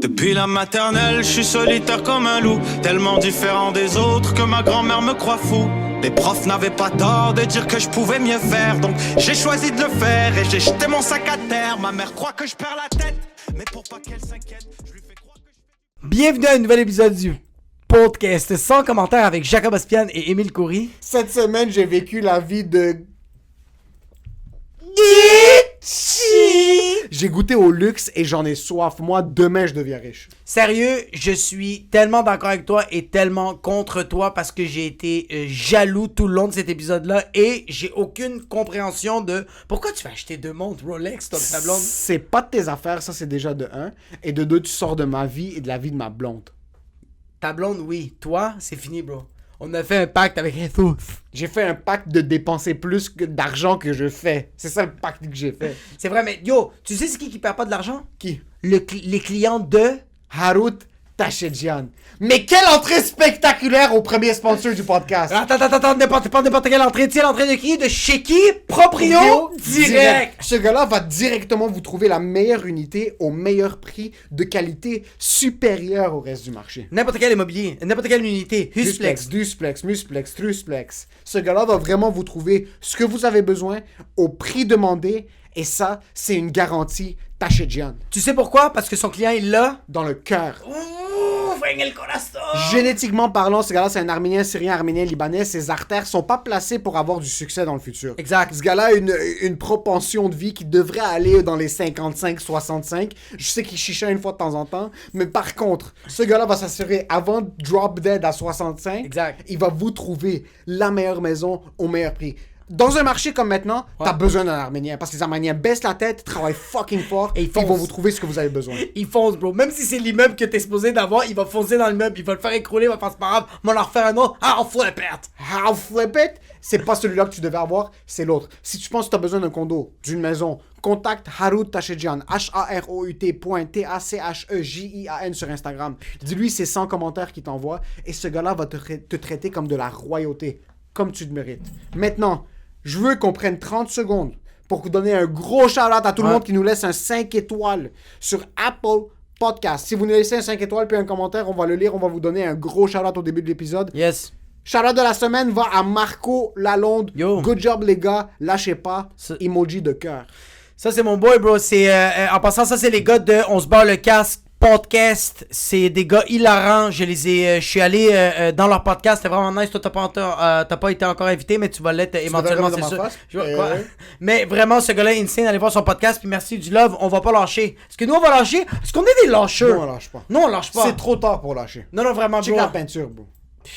Depuis la maternelle, je suis solitaire comme un loup, tellement différent des autres que ma grand-mère me croit fou. Les profs n'avaient pas tort de dire que je pouvais mieux faire, donc j'ai choisi de le faire et j'ai jeté mon sac à terre. Ma mère croit que je perds la tête, mais pour pas qu'elle s'inquiète, je lui fais croire que je... Bienvenue à un nouvel épisode du podcast sans commentaire avec Jacob Aspian et Émile Coury. Cette semaine, j'ai vécu la vie de... J'ai goûté au luxe et j'en ai soif. Moi, demain, je deviens riche. Sérieux, je suis tellement d'accord avec toi et tellement contre toi parce que j'ai été jaloux tout le long de cet épisode-là et j'ai aucune compréhension de pourquoi tu vas acheter deux montres Rolex, toi, ta blonde. C'est pas de tes affaires, ça c'est déjà de un. Et de deux, tu sors de ma vie et de la vie de ma blonde. Ta blonde, oui. Toi, c'est fini, bro. On a fait un pacte avec Jesus. J'ai fait un pacte de dépenser plus d'argent que je fais. C'est ça le pacte que j'ai fait. C'est vrai, mais yo, tu sais c'est qui perd pas de l'argent? Qui? Les clients de... Harut Tachedjian. Mais quelle entrée spectaculaire au premier sponsor du podcast. Attends, n'importe quelle entrée. Tu sais l'entrée de qui? De chez qui? Proprio direct. Ce gars-là va directement vous trouver la meilleure unité au meilleur prix de qualité supérieure au reste du marché. N'importe quel immobilier, n'importe quelle unité. Husplex. Dusplex, Musplex, Trusplex. Ce gars-là va vraiment vous trouver ce que vous avez besoin au prix demandé. Et ça, c'est une garantie Tachedjian. Tu sais pourquoi? Parce que son client, il l'a... Dans le cœur. Ouh, venga el corazón. Génétiquement parlant, ce gars-là, c'est un Arménien, Syrien, Arménien, Libanais. Ses artères sont pas placées pour avoir du succès dans le futur. Exact. Ce gars-là a une propension de vie qui devrait aller dans les 55-65. Je sais qu'il chicha une fois de temps en temps. Mais par contre, ce gars-là va s'assurer, avant de drop dead à 65, Exact. il va vous trouver la meilleure maison au meilleur prix. Dans un marché comme maintenant, t'as besoin d'un Arménien. Parce que les Arméniens baissent la tête, travaillent fucking fort, Et ils ils foncent. vont vous trouver ce que vous avez besoin. Il fonce, bro. Même si c'est l'immeuble que t'es supposé d'avoir, il va foncer dans l'immeuble. Il va le faire écrouler, il va faire c'est pas grave. On va leur faire un autre. Ah, on flip it. How flip it? C'est pas celui-là que tu devais avoir, c'est l'autre. Si tu penses que tu as besoin d'un condo, d'une maison, contacte Harut Tachedjian, HAROUT.TACHEJIAN sur Instagram. Dis-lui c'est 100 commentaires qu'il t'envoie et ce gars-là va te traiter comme de la royauté, comme tu le mérites. Maintenant, je veux qu'on prenne 30 secondes pour vous donner un gros shout-out à tout le monde qui nous laisse un 5 étoiles sur Apple Podcast. Si vous nous laissez un 5 étoiles puis un commentaire, on va le lire, on va vous donner un gros shout-out au début de l'épisode. Yes. Shout-out de la semaine va à Marco Lalonde. Yo. Good job les gars, lâchez pas. Emoji de cœur. Ça, c'est mon boy, bro. C'est, en passant, ça, c'est les gars de On se barre le casque podcast. C'est des gars hilarants. Je suis allé dans leur podcast. C'était vraiment nice. Toi, t'as pas été encore invité, mais tu vas l'être éventuellement, c'est sûr. Quoi? Mais vraiment, ce gars-là est insane. Allez voir son podcast. Puis merci du love. On va pas lâcher. Est-ce que nous, on va lâcher? Est-ce qu'on est des lâcheurs? Non, on lâche pas. Non, on lâche pas. C'est trop tard pour lâcher. Non, vraiment, Check bro. la peinture, bro.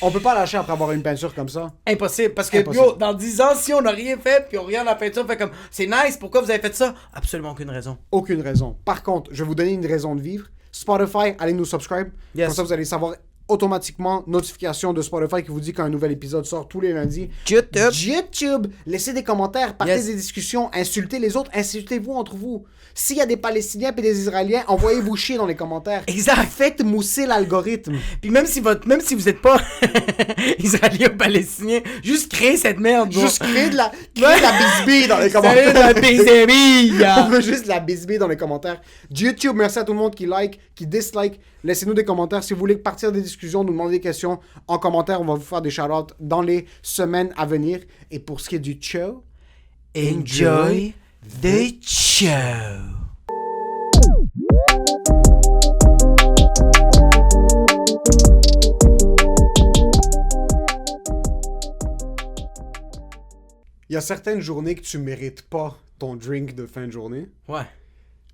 On peut pas lâcher après avoir une peinture comme ça. Impossible, parce que Impossible. yo, dans 10 ans, si on n'a rien fait, puis on regarde la peinture, on fait comme, c'est nice, pourquoi vous avez fait ça? Absolument aucune raison. Aucune raison. Par contre, je vais vous donner une raison de vivre. Spotify, allez nous subscribe. Yes. Comme ça, vous allez savoir automatiquement notification de Spotify qui vous dit qu'un nouvel épisode sort tous les lundis. YouTube. Laissez des commentaires, partez des discussions, insultez les autres, insultez-vous entre vous. S'il y a des Palestiniens et des Israéliens, envoyez-vous chier dans les commentaires. Exact. Faites mousser l'algorithme. Puis même si vous êtes pas israélien ou palestinien, juste créez cette merde, bro. Juste créer de la bisbille dans les Salut commentaires. la bisbille. On veut juste la bisbille dans les commentaires. YouTube, merci à tout le monde qui like, qui dislike. Laissez-nous des commentaires. Si vous voulez partir des discussions, nous demander des questions en commentaire, on va vous faire des shout-outs dans les semaines à venir. Et pour ce qui est du show, Enjoy the show. il y a certaines journées que tu mérites pas ton drink de fin de journée, Ouais,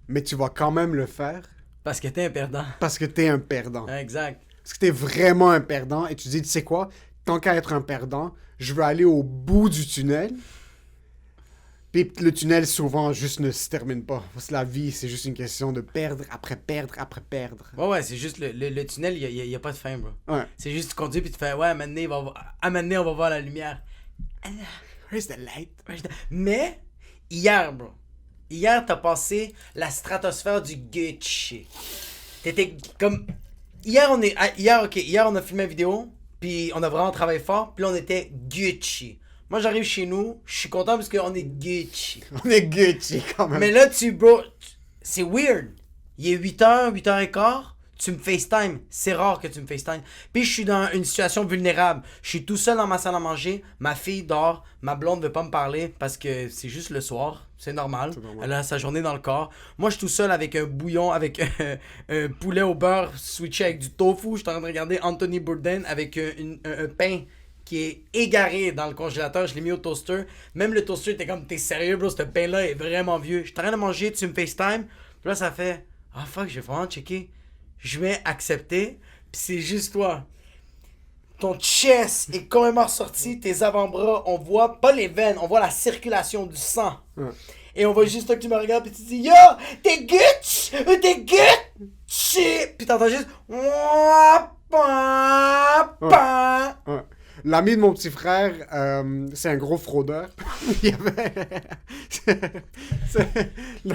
mais tu vas quand même le faire parce que t'es un perdant. parce que t'es un perdant. Exact. Parce que t'es vraiment un perdant et tu dis, tu sais quoi, tant qu'à être un perdant, je veux aller au bout du tunnel. Puis le tunnel, souvent, juste ne se termine pas. Parce que la vie, c'est juste une question de perdre après perdre après perdre. Ouais, c'est juste le tunnel, il y a pas de fin, bro. Ouais. C'est juste tu conduis puis tu fais, ouais, à un moment donné, on va voir la lumière. Where's the light? Mais, hier, bro. Hier, t'as passé la stratosphère du Gucci. T'étais comme... Hier, on a filmé une vidéo, puis on a vraiment travaillé fort, puis là, on était Gucci. Moi, j'arrive chez nous, je suis content parce qu'on est Gucci. On est Gucci, quand même. Mais là, bro, c'est weird. Il est 8h, 8h15, tu me FaceTime. C'est rare que tu me FaceTime. Puis je suis dans une situation vulnérable. Je suis tout seul dans ma salle à manger. Ma fille dort. Ma blonde veut pas me parler parce que c'est juste le soir. C'est normal. Elle a sa journée dans le corps. Moi, je suis tout seul avec un bouillon, avec un poulet au beurre switché avec du tofu. Je suis en train de regarder Anthony Bourdain avec un pain qui est égaré dans le congélateur. Je l'ai mis au toaster. Même le toaster était comme, t'es sérieux, bro? Ce pain-là est vraiment vieux. Je suis en train de manger, tu me FaceTime. Puis là, ça fait, ah fuck, je vais vraiment checker. Je vais accepter. Puis c'est juste toi. Ton chest est complètement ressorti, tes avant-bras, on voit pas les veines, on voit la circulation du sang. Et on voit juste toi que tu me regardes puis tu dis yo, t'es Gucci, t'es Gucci. Puis t'entends juste L'ami de mon petit frère, c'est un gros fraudeur. Il y avait...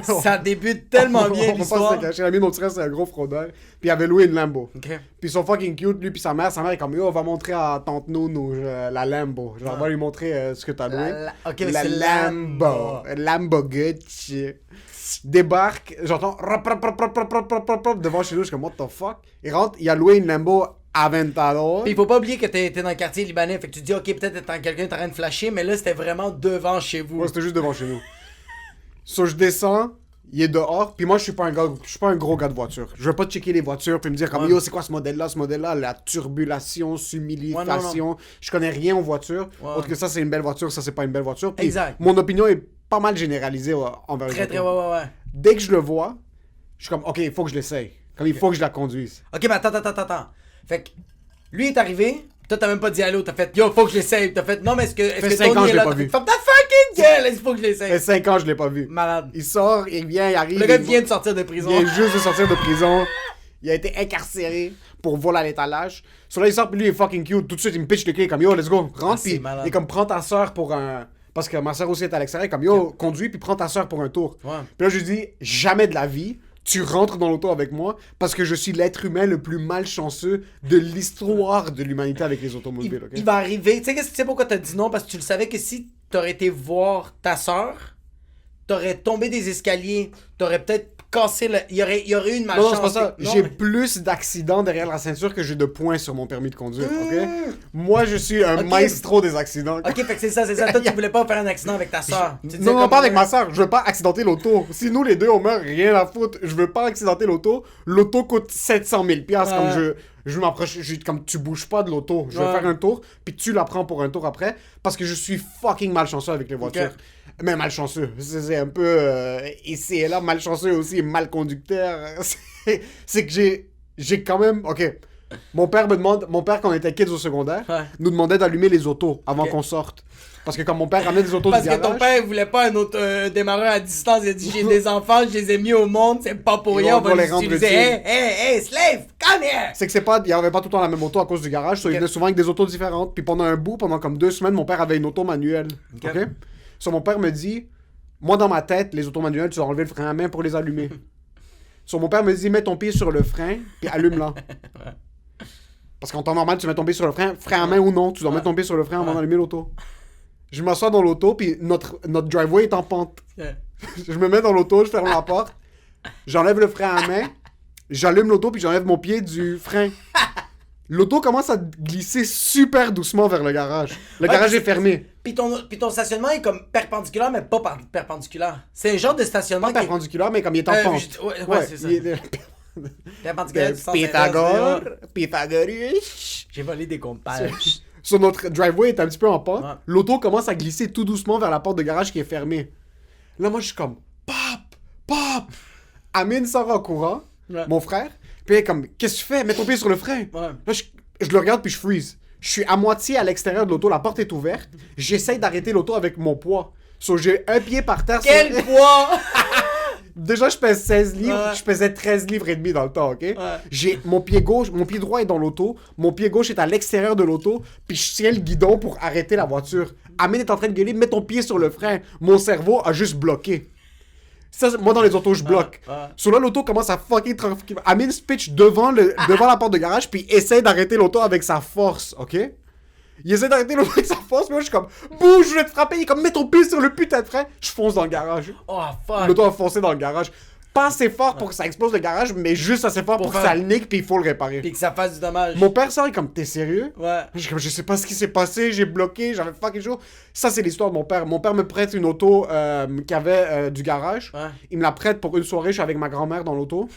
Ça débute tellement bien on l'histoire. pense que c'est l'ami de mon petit frère, c'est un gros fraudeur. Puis il avait loué une Lambo. Okay. Puis ils sont fucking cute, lui puis sa mère est comme yo, on va montrer à tante Nounou la Lambo. Genre, on va lui montrer ce que t'as loué. Ok, la c'est Lambo. Lambo Gucci. Débarque, j'entends devant chez nous, je suis comme what the fuck. Il rentre, il a loué une Lambo Aventador. Puis il faut pas oublier que t'es dans le quartier libanais, fait que tu te dis ok, peut-être quelqu'un est en train de flasher, mais là c'était vraiment devant chez vous. Ouais, c'était juste devant chez nous. So je descends, il est dehors, puis moi je suis pas un gros gars de voiture. Je veux pas checker les voitures puis me dire comme yo, c'est quoi ce modèle-là, la turbulation, humiliation. Je connais rien aux voitures. Autre que ça c'est une belle voiture, ça c'est pas une belle voiture. Puis exact. Mon opinion est pas mal généralisée envers Très, les autos. ouais. Dès que je le vois, je suis comme ok, il faut que je l'essaye. Comme il faut que je la conduise. Ok, mais attends. Fait que lui est arrivé, toi t'as même pas dit allô, t'as fait yo, faut que je l'essaye. T'as fait non, mais est-ce que 5 ans, Tony je est l'ai là? pas T'as vu. fait ferme ta fucking gueule, il faut que je Ça fait l'essaye. 5 ans je l'ai pas vu. Malade. Il sort, il vient, il arrive. Le gars vient de sortir de prison. Il vient juste de sortir de prison. Il a été incarcéré pour vol à l'étalage. Sur là, il sort, puis lui, il est fucking cute. Tout de suite, il me pitch le clé comme yo, let's go, rentre. Puis il est comme prends ta soeur pour un. Parce que ma soeur aussi est à l'extérieur. Comme yo, conduis, puis prends ta soeur pour un tour. Ouais. Puis là, je lui dis jamais de la vie. Tu rentres dans l'auto avec moi parce que je suis l'être humain le plus malchanceux de l'histoire de l'humanité avec les automobiles. Il va arriver. Tu sais pourquoi t'as dit non? Parce que tu le savais que si t'aurais été voir ta soeur, t'aurais tombé des escaliers, t'aurais peut-être cassé le. Il y aurait eu une malchance. Non, c'est pas ça. Non, J'ai mais- plus d'accidents derrière la ceinture que j'ai de points sur mon permis de conduire, ok? Moi, je suis un maestro des accidents. Ok, fait que c'est ça. Toi, tu voulais pas faire un accident avec ta soeur. Non, pas avec ma soeur. Je veux pas accidenter l'auto. Si nous, les deux, on meurt, rien à foutre. Je veux pas accidenter l'auto. L'auto coûte 700 000 $. Comme je m'approche, comme tu bouges pas de l'auto. Je vais faire un tour, puis tu la prends pour un tour après, parce que je suis fucking malchanceux avec les voitures. Mais malchanceux. C'est un peu ici et là, malchanceux aussi, mal conducteur. C'est que j'ai quand même. Ok. Mon père, quand on était kids au secondaire, nous demandait d'allumer les autos avant qu'on sorte. Parce que comme mon père ramenait des autos Parce du que garage... ton père voulait pas un démarreur à distance. Il a dit j'ai des enfants, je les ai mis au monde, c'est pas pour rien, on va les utiliser. Hey, slave, come here! C'est que il y avait pas tout le temps la même auto à cause du garage, il venait souvent avec des autos différentes. Puis pendant comme 2 semaines, mon père avait une auto manuelle. Ok? So, mon père me dit, moi dans ma tête, les autos manuelles, tu dois enlever le frein à main pour les allumer. So, mon père me dit, mets ton pied sur le frein, puis allume-la. Parce qu'en temps normal, tu mets ton pied sur le frein à main ou non, tu dois mettre ton pied sur le frein avant d'allumer l'auto. Je m'assois dans l'auto, puis notre driveway est en pente. Je me mets dans l'auto, je ferme la porte, j'enlève le frein à main, j'allume l'auto, puis j'enlève mon pied du frein. L'auto commence à glisser super doucement vers le garage. Le garage est fermé. Puis ton stationnement est comme perpendiculaire, mais pas perpendiculaire. C'est un genre de stationnement Pas perpendiculaire, mais comme il est en pente. Ouais, c'est ça. Perpendiculaire, du sens Pythagore. J'ai volé des compages. Sur notre driveway est un petit peu en pente. Ouais. L'auto commence à glisser tout doucement vers la porte de garage qui est fermée. Là, moi, je suis comme Pop! Amine sort en courant, mon frère. Puis il est comme, qu'est-ce que tu fais? Mets ton pied sur le frein. Ouais. Là, je le regarde puis je freeze. Je suis à moitié à l'extérieur de l'auto, la porte est ouverte. J'essaye d'arrêter l'auto avec mon poids. So, j'ai un pied par terre. Quel poids! Déjà, je pèse 16 livres. Ouais. Je pesais 13 livres et demi dans le temps, ok? Ouais. J'ai mon pied droit est dans l'auto. Mon pied gauche est à l'extérieur de l'auto. Puis je tiens le guidon pour arrêter la voiture. Amine est en train de gueuler, mets ton pied sur le frein. Mon cerveau a juste bloqué. Ça, moi, dans les autos, je bloque. Sur là, l'auto commence à fucking trafiquer. Amine se pitch devant la porte de garage, puis essaie d'arrêter l'auto avec sa force, ok? Il essaie d'arrêter l'auto avec sa force, mais moi, je suis comme, bouge, je vais te frapper. Il est comme, mets ton pied sur le putain de frein. Je fonce dans le garage. Oh, fuck. L'auto a foncé dans le garage. pas assez fort pour que ça explose le garage, mais juste assez fort pour que ça le nique, puis il faut le réparer. Puis que ça fasse du dommage. Mon père sort comme, t'es sérieux? Ouais. Je sais pas ce qui s'est passé, j'ai bloqué, j'avais fucking chaud. Ça, c'est l'histoire de mon père. Mon père me prête une auto qui avait du garage. Ouais. Il me la prête pour une soirée, je suis avec ma grand-mère dans l'auto.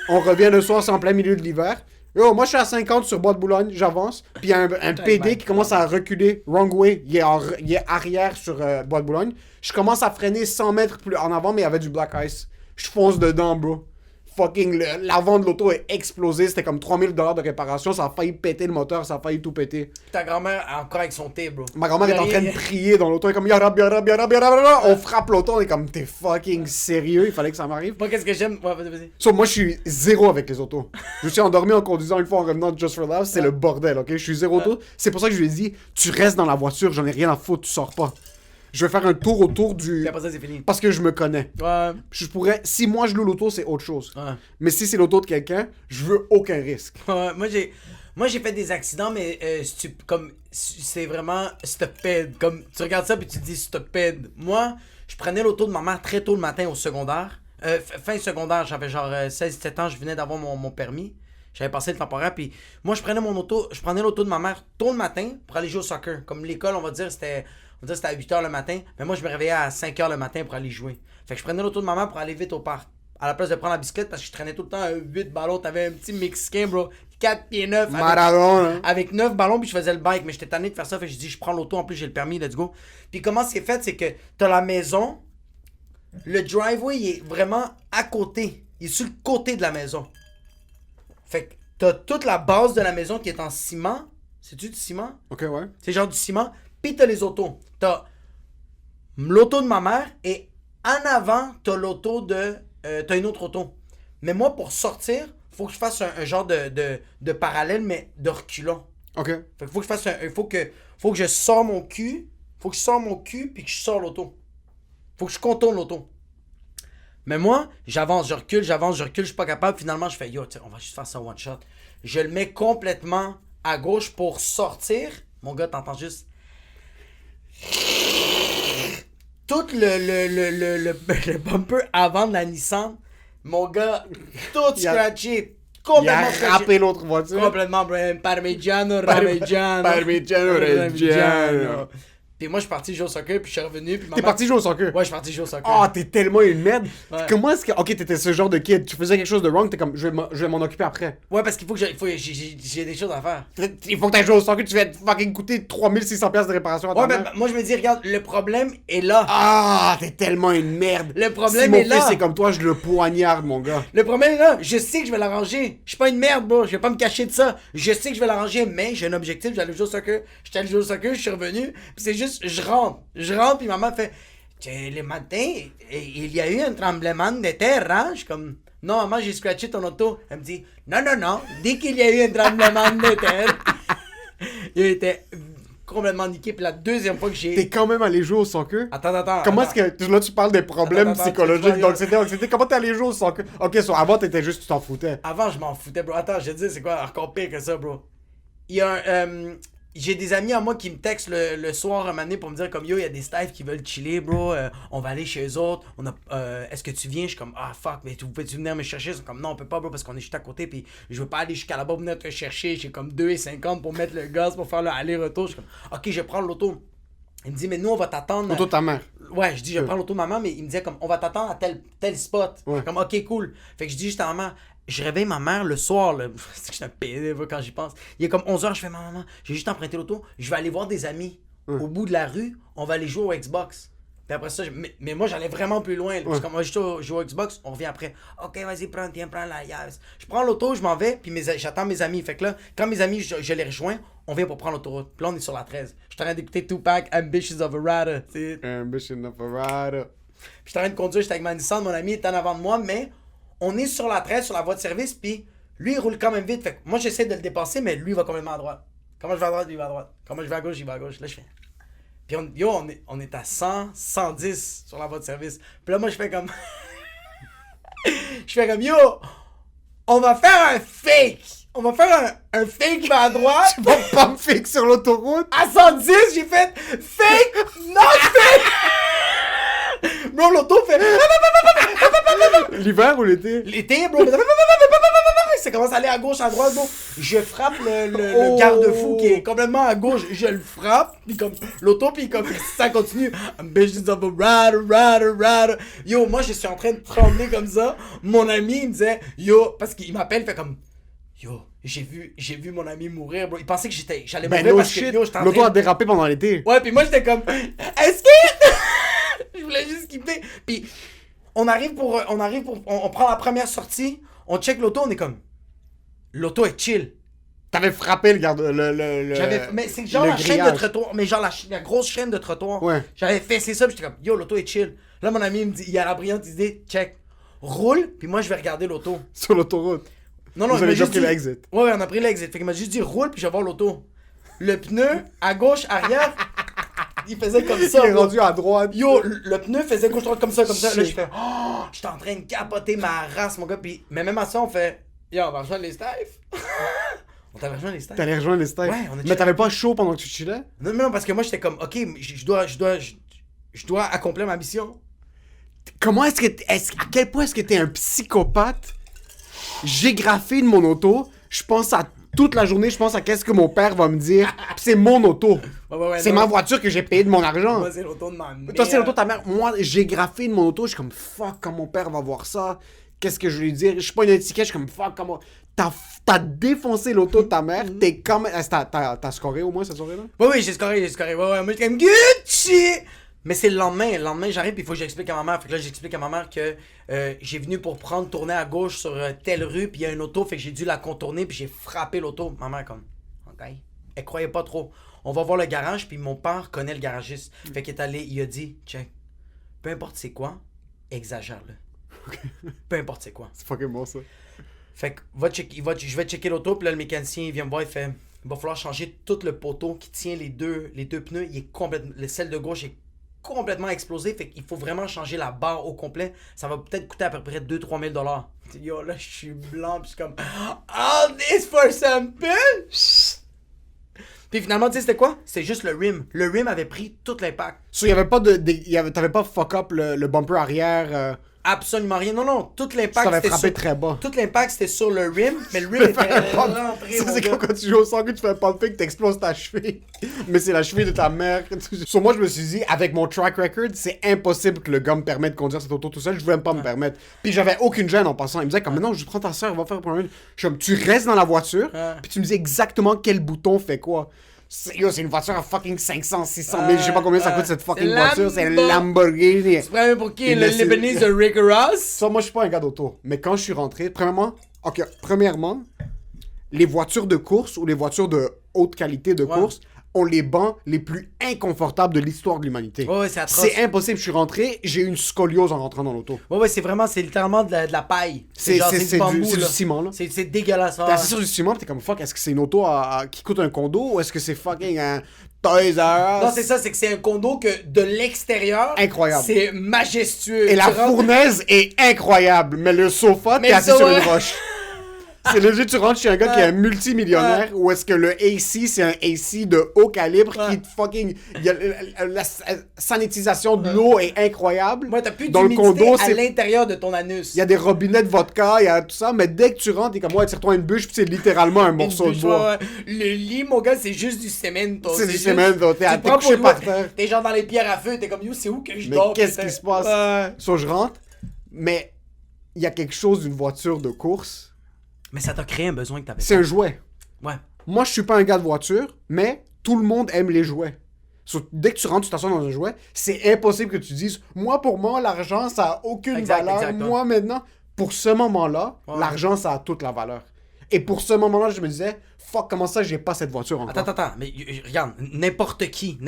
On revient le soir, c'est en plein milieu de l'hiver. Yo, moi, je suis à 50 sur Bois de Boulogne, j'avance. Puis il y a un PD qui commence à reculer, wrong way. Il est arrière sur Bois de Boulogne. Je commence à freiner 100 mètres plus en avant, mais il y avait du black ice. Je fonce dedans, bro. Fucking, l'avant de l'auto est explosé. C'était comme 3000$ de réparation. Ça a failli péter le moteur, ça a failli tout péter. Ta grand-mère est encore avec son thé, bro. Ma grand-mère est en train de prier dans l'auto. Elle est comme Yarab, Yarab, Yarab, Yarab. On frappe l'auto. On est comme, t'es fucking sérieux. Il fallait que ça m'arrive. Moi, qu'est-ce que j'aime? Ouais, vas-y. So, moi, je suis zéro avec les autos. Je suis endormi en conduisant une fois en revenant de Just for Laughs. C'est le bordel, ok? Je suis zéro auto. C'est pour ça que je lui ai dit, tu restes dans la voiture. J'en ai rien à foutre. Tu sors pas. Je vais faire un tour autour du. Et après ça, c'est fini. Parce que je me connais. Ouais. Je pourrais. Si moi je loue l'auto, c'est autre chose. Ouais. Mais si c'est l'auto de quelqu'un, je veux aucun risque. Ouais, moi j'ai fait des accidents, mais c'est vraiment stupide. Comme tu regardes ça puis tu te dis stupide. Moi, je prenais l'auto de ma mère très tôt le matin au secondaire. Fin secondaire, j'avais genre 16-17 ans, je venais d'avoir mon permis. J'avais passé le temporaire, puis moi je prenais l'auto de ma mère tôt le matin pour aller jouer au soccer. Comme l'école, on va dire, c'était à 8h le matin, mais moi je me réveillais à 5h le matin pour aller jouer. Fait que je prenais l'auto de ma mère pour aller vite au parc. À la place de prendre la bicyclette, parce que je traînais tout le temps à 8 ballons. T'avais un petit Mexicain, bro, 4 pieds 9. Maradon, hein. Avec 9 ballons, puis je faisais le bike, mais j'étais tanné de faire ça. Fait que je dis, je prends l'auto, en plus j'ai le permis, let's go. Puis comment c'est fait, c'est que t'as la maison, le driveway il est vraiment à côté. Il est sur le côté de la maison. Fait que t'as toute la base de la maison qui est en ciment. C'est-tu du ciment? Ok, ouais. C'est genre du ciment. Puis t'as les autos. T'as l'auto de ma mère et en avant, t'as l'auto de... t'as une autre auto. Mais moi, pour sortir, faut que je fasse un genre de parallèle, mais de reculons. Ok. Fait que faut que je fasse faut que je sors mon cul. Faut que je sors mon cul puis que je sors l'auto. Faut que je contourne l'auto. Mais moi, j'avance, je recule, je suis pas capable. Finalement, je fais, yo, on va juste faire ça one shot. Je le mets complètement à gauche pour sortir. Mon gars, t'entends juste... Tout le bumper avant de la Nissan, mon gars, tout scratché. Complètement Il a râpé l'autre voiture. Complètement, bro. Parmigiano, Reggiano. Parmigiano, Reggiano. Puis moi, je suis parti jouer au soccer, puis je suis revenu. Puis T'es parti jouer au soccer? Ouais, je suis parti jouer au soccer. Ah, t'es tellement une merde. Ouais. Comment est-ce que. Ok, t'étais ce genre de kid. Tu faisais quelque chose de wrong, t'es comme, je vais m'en occuper après. Ouais, parce qu'il faut que j'ai des choses à faire. Il faut que t'ailles jouer au soccer, tu vas te fucking coûter 3600$ de réparation à ta Ouais, mère. ben, moi, je me dis, regarde, le problème est là. Ah, t'es tellement une merde. Le problème si mon est là. fils est comme toi, je le poignarde, mon gars. Le problème est là. Je sais que je vais l'arranger. Je suis pas une merde, bro. Je vais pas me cacher de ça. Je sais que je vais l'arranger, mais j'ai un objectif. J'allais jouer au soccer. J'étais allé jouer au soccer, je suis revenu. Puis c'est juste, je rentre, puis maman fait, le matin, il y a eu un tremblement de terre, hein? Je suis comme, non, maman, j'ai scratché ton auto. Elle me dit, non, dès qu'il y a eu un tremblement de terre, il était complètement niqué. Puis la deuxième fois que j'ai... T'es quand même allé jouer au soccer? Attends. Comment est-ce que. Là, tu parles des problèmes Attends, psychologiques, tu donc c'était. Comment t'es allé jouer au soccer? Ok, avant, t'étais juste, tu t'en foutais. Avant, je m'en foutais, bro. Attends, je te dis, c'est quoi encore pire que ça, bro? Il y a j'ai des amis à moi qui me textent le soir un moment donné pour me dire comme yo, il y a des staffs qui veulent chiller, bro. On va aller chez eux autres. Est-ce que tu viens? Je suis comme ah fuck, mais tu peux-tu venir me chercher? Ils sont comme non, on peut pas, bro, parce qu'on est juste à côté. Puis je veux pas aller jusqu'à là-bas venir te chercher. J'ai comme 2,50 pour mettre le gaz pour faire le aller-retour. Je suis comme ok, je vais prendre l'auto. Il me dit mais nous on va t'attendre. L'auto de ta mère. Ouais, je dis je vais prendre l'auto de maman, mais il me disait comme on va t'attendre à tel spot. Ouais. Comme ok cool. Fait que je dis juste à maman. Je réveille ma mère le soir, là. C'est que je suis un pédé quand j'y pense. Il est comme 11h, je fais maman, j'ai juste emprunté l'auto, je vais aller voir des amis. Au bout de la rue, on va aller jouer au Xbox. Puis après ça, mais moi j'allais vraiment plus loin. Parce qu'on va juste jouer au Xbox, on revient après. Ok, vas-y, prends la llave. Je prends l'auto, je m'en vais, puis j'attends mes amis. Fait que là, quand mes amis, je les rejoins, on vient pour prendre l'autoroute. Puis là, on est sur la 13. Je suis en train d'écouter Tupac, Ambitions of a Rider. Ambition of a Rider. Puis je suis en train de conduire, j'étais avec ma Nissan, mon ami est en avant de moi, mais on est sur la 13, sur la voie de service, puis lui, il roule quand même vite. Fait que moi, j'essaie de le dépasser, mais lui, il va complètement à droite. Comment je vais à droite, lui, il va à droite. Comment je vais à gauche, il va à gauche. Là, je fais... Puis on est à 100, 110 sur la voie de service. Puis là, moi, je fais comme... je fais comme, yo, on va faire un fake. On va faire un fake, mais à droite. Tu vas pas me fake sur l'autoroute? À 110, j'ai fait fake, not fake. Bro, l'auto fait... L'hiver ou l'été? L'été, bro, ça commence à aller à gauche, à droite, bro. Je frappe le garde-fou qui est complètement à gauche. Je le frappe, puis comme l'auto, puis comme ça continue. Ambitions of a rider. Yo, moi, je suis en train de trembler comme ça. Mon ami, il me disait, yo, parce qu'il m'appelle, il fait comme, yo, j'ai vu mon ami mourir, bro. Il pensait que j'allais Ben mourir no parce shit, que, yo, j'étais en l'auto train a dérapé pendant l'été. Ouais, puis moi, j'étais comme, est-ce que... Je voulais juste skipper. Puis, on prend la première sortie, on check l'auto, on est comme, l'auto est chill. T'avais frappé le garde... Mais c'est genre le la chaîne de grillage. trottoir, mais genre la grosse chaîne de trottoir. Ouais. J'avais fessé ça, puis j'étais comme, yo, l'auto est chill. Là, mon ami, il me dit, il a la brillante idée, check, roule, puis moi, je vais regarder l'auto. Sur l'autoroute. Non, Vous il avez m'a déjà juste pris dit- l'exit. Ouais, on a pris l'exit. Fait qu'il m'a juste dit, roule, puis je vais voir l'auto. Le pneu, à gauche, arrière, il faisait comme ça. Il est bro. rendu à droite. Yo, le pneu faisait gauche droite comme ça. Là, Shit. je fais, oh, j'étais en train de capoter ma race, mon gars. Puis, mais même à ça, on fait, yo, on va rejoindre les staffs. On t'avait rejoint les staffs. T'allais rejoindre les stages. Ouais, on a Mais t'avais pas chaud pendant que tu chillais? Non, parce que moi, j'étais comme, ok, je dois accomplir ma mission. Comment est-ce que... à quel point est-ce que t'es un psychopathe? J'ai graffé de mon auto. Je pense à toute la journée, je pense à qu'est-ce que mon père va me dire. Pis c'est mon auto. Ouais, C'est non. ma voiture que j'ai payée de mon argent. Moi, c'est l'auto de ma mère. Toi, c'est l'auto de ta mère. Moi, j'ai graffé de mon auto. Je suis comme, fuck, quand mon père va voir ça, qu'est-ce que je vais lui dire? Je suis pas une étiquette, je suis comme, fuck, comment... T'as défoncé l'auto de ta mère, t'es quand même... T'as scoré au moins cette soirée-là? Oui, j'ai scoré. Ouais, moi, j'étais comme, Gucci! Mais c'est le lendemain, j'arrive, puis il faut que j'explique à ma mère. Fait que là, j'explique à ma mère que j'ai venu pour tourner à gauche sur telle rue, puis il y a une auto, fait que j'ai dû la contourner, puis j'ai frappé l'auto. Ma mère, comme, ok. Elle croyait pas trop. On va voir le garage, puis mon père connaît le garagiste. Fait qu'il est allé, il a dit, check, peu importe c'est quoi, exagère-le. Peu importe c'est quoi. C'est fucking bon, ça. Fait que je vais checker l'auto, puis là, le mécanicien, il vient me voir, il fait, il va falloir changer tout le poteau qui tient les deux pneus. Il est complètement, celle de gauche est complètement explosé, fait qu'il faut vraiment changer la barre au complet. Ça va peut-être coûter à peu près 2-3 000 $. Yo, là, je suis blanc, pis je suis comme, all this for some punch! Puis finalement, tu sais, c'était quoi? C'était juste le rim. Le rim avait pris tout l'impact. So, t'avais pas fuck up le bumper arrière. Absolument rien. Non, tout Ça l'impact t'avait c'était frappé sur... très bas. Tout l'impact c'était sur le rim, mais le rim était rentré, Ça, mon c'est gars. comme quand tu joues au soccer, tu fais un pump fake, t'exploses ta cheville. Mais c'est la cheville de ta mère. Sur moi, je me suis dit, avec mon track record, c'est impossible que le gars me permette de conduire cette auto tout seul. Je voulais même pas me permettre. Puis j'avais aucune gêne en passant. Il me disait, comme, non, je prends ta soeur, va faire pour un minute. Je suis comme, tu restes dans la voiture, puis tu me dis exactement quel bouton fait quoi. C'est une voiture à fucking 500, 600 000. Je sais pas combien ça coûte cette fucking voiture. C'est une Lamborghini. Tu prends pour qui? Il Le laisse- Lebanese de Rick Ross? Ça, moi, je suis pas un gars d'auto. Mais quand je suis rentré, premièrement, les voitures de course ou les voitures de haute qualité de Ouais. course ont les bancs les plus inconfortables de l'histoire de l'humanité. Ouais, c'est atroce. C'est impossible. Je suis rentré, j'ai eu une scoliose en rentrant dans l'auto. Ouais, c'est littéralement de la paille. C'est genre, du bambou, c'est du là. ciment, là. C'est dégueulasse. T'es assis sur du ciment, pis t'es comme fuck, est-ce que c'est une auto qui coûte un condo ou est-ce que c'est fucking un Toys R Us? Non, c'est ça, c'est que c'est un condo que de l'extérieur, Incroyable. c'est majestueux. Et la Tu rentres- fournaise est incroyable, mais le sofa, Mais t'es le assis sur sofa- une roche. C'est léger, tu rentres chez un gars qui est un multimillionnaire, ou est-ce que le AC, c'est un AC de haut calibre qui te fucking... La sanitisation de l'eau est incroyable. Moi, t'as plus Dans le d'humidité condo, à c'est... l'intérieur de ton anus. Il y a des robinets de vodka, il y a tout ça, mais dès que tu rentres, t'es comme, ouais, tire-toi une bûche, puis c'est littéralement un morceau de bois. Le lit, mon gars, c'est juste du cemento. C'est du juste- cemento, t'es tu te t'es prends couché pour par le- terre. T'es genre dans les pierres à feu, t'es comme, yo, c'est où que je Mais dors? qu'est-ce putain? qui se passe? Ouais. So, je rentre, mais il y a quelque chose d'une voiture de course. Mais ça t'a créé un besoin que t'avais. C'est un jouet. Ouais. Moi, je suis pas un gars de voiture, mais tout le monde aime les jouets. So, dès que tu rentres, tu t'assois dans un jouet, c'est impossible que tu dises, moi, pour moi, l'argent, ça a aucune Exact, valeur. exactement. Moi, maintenant, pour ce moment-là, Ouais. l'argent, ça a toute la valeur. Et pour ce moment-là, je me disais, fuck, comment ça, j'ai pas cette voiture encore? Attends, mais regarde, n'importe qui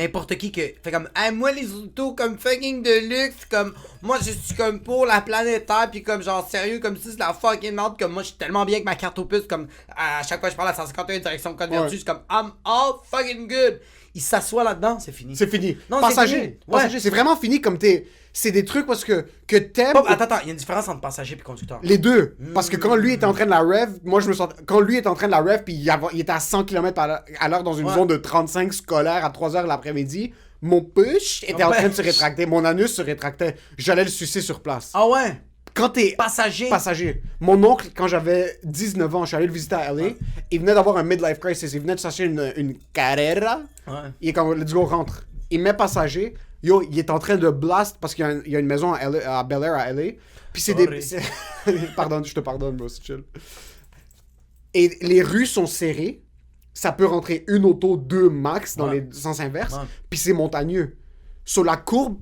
que fait comme, hey, moi les autos comme fucking de luxe, comme, moi je suis comme pour la planète Terre, puis comme genre sérieux, comme si c'est la fucking merde, comme moi je suis tellement bien avec ma carte au puce, comme à chaque fois que je parle à 151 direction code Ouais. vertu, c'est comme, I'm all fucking good. Il s'assoit là-dedans, c'est fini. C'est fini. Non, c'est passager. fini. Passager, Ouais. c'est vraiment fini comme t'es... C'est des trucs parce que t'aimes... Attends, il y a une différence entre passager et conducteur. Les deux. Parce que quand lui était en train de la rev, moi je me sens. Quand lui était en train de la rev, puis il était à 100 km à l'heure dans une Ouais. zone de 35 scolaire à 3h l'après-midi, mon push était en Ouais. train de se rétracter. Mon anus se rétractait. J'allais le sucer sur place. Ah ouais? Quand t'es Passager. passager. Mon oncle, quand j'avais 19 ans, je suis allé le visiter à LA. Il venait d'avoir un midlife crisis. Il venait de s'acheter une Carrera. Ouais. Il est comme, let's go, rentre. Il met passager. Yo, il est en train de blast parce qu'il y a une maison à Bel Air à LA. Puis c'est Sorry. Pardon, je te pardonne, bro, c'est chill. Et les rues sont serrées. Ça peut rentrer une auto, deux max dans Ouais. les sens inverses. Ouais. Puis c'est montagneux. Sur la courbe,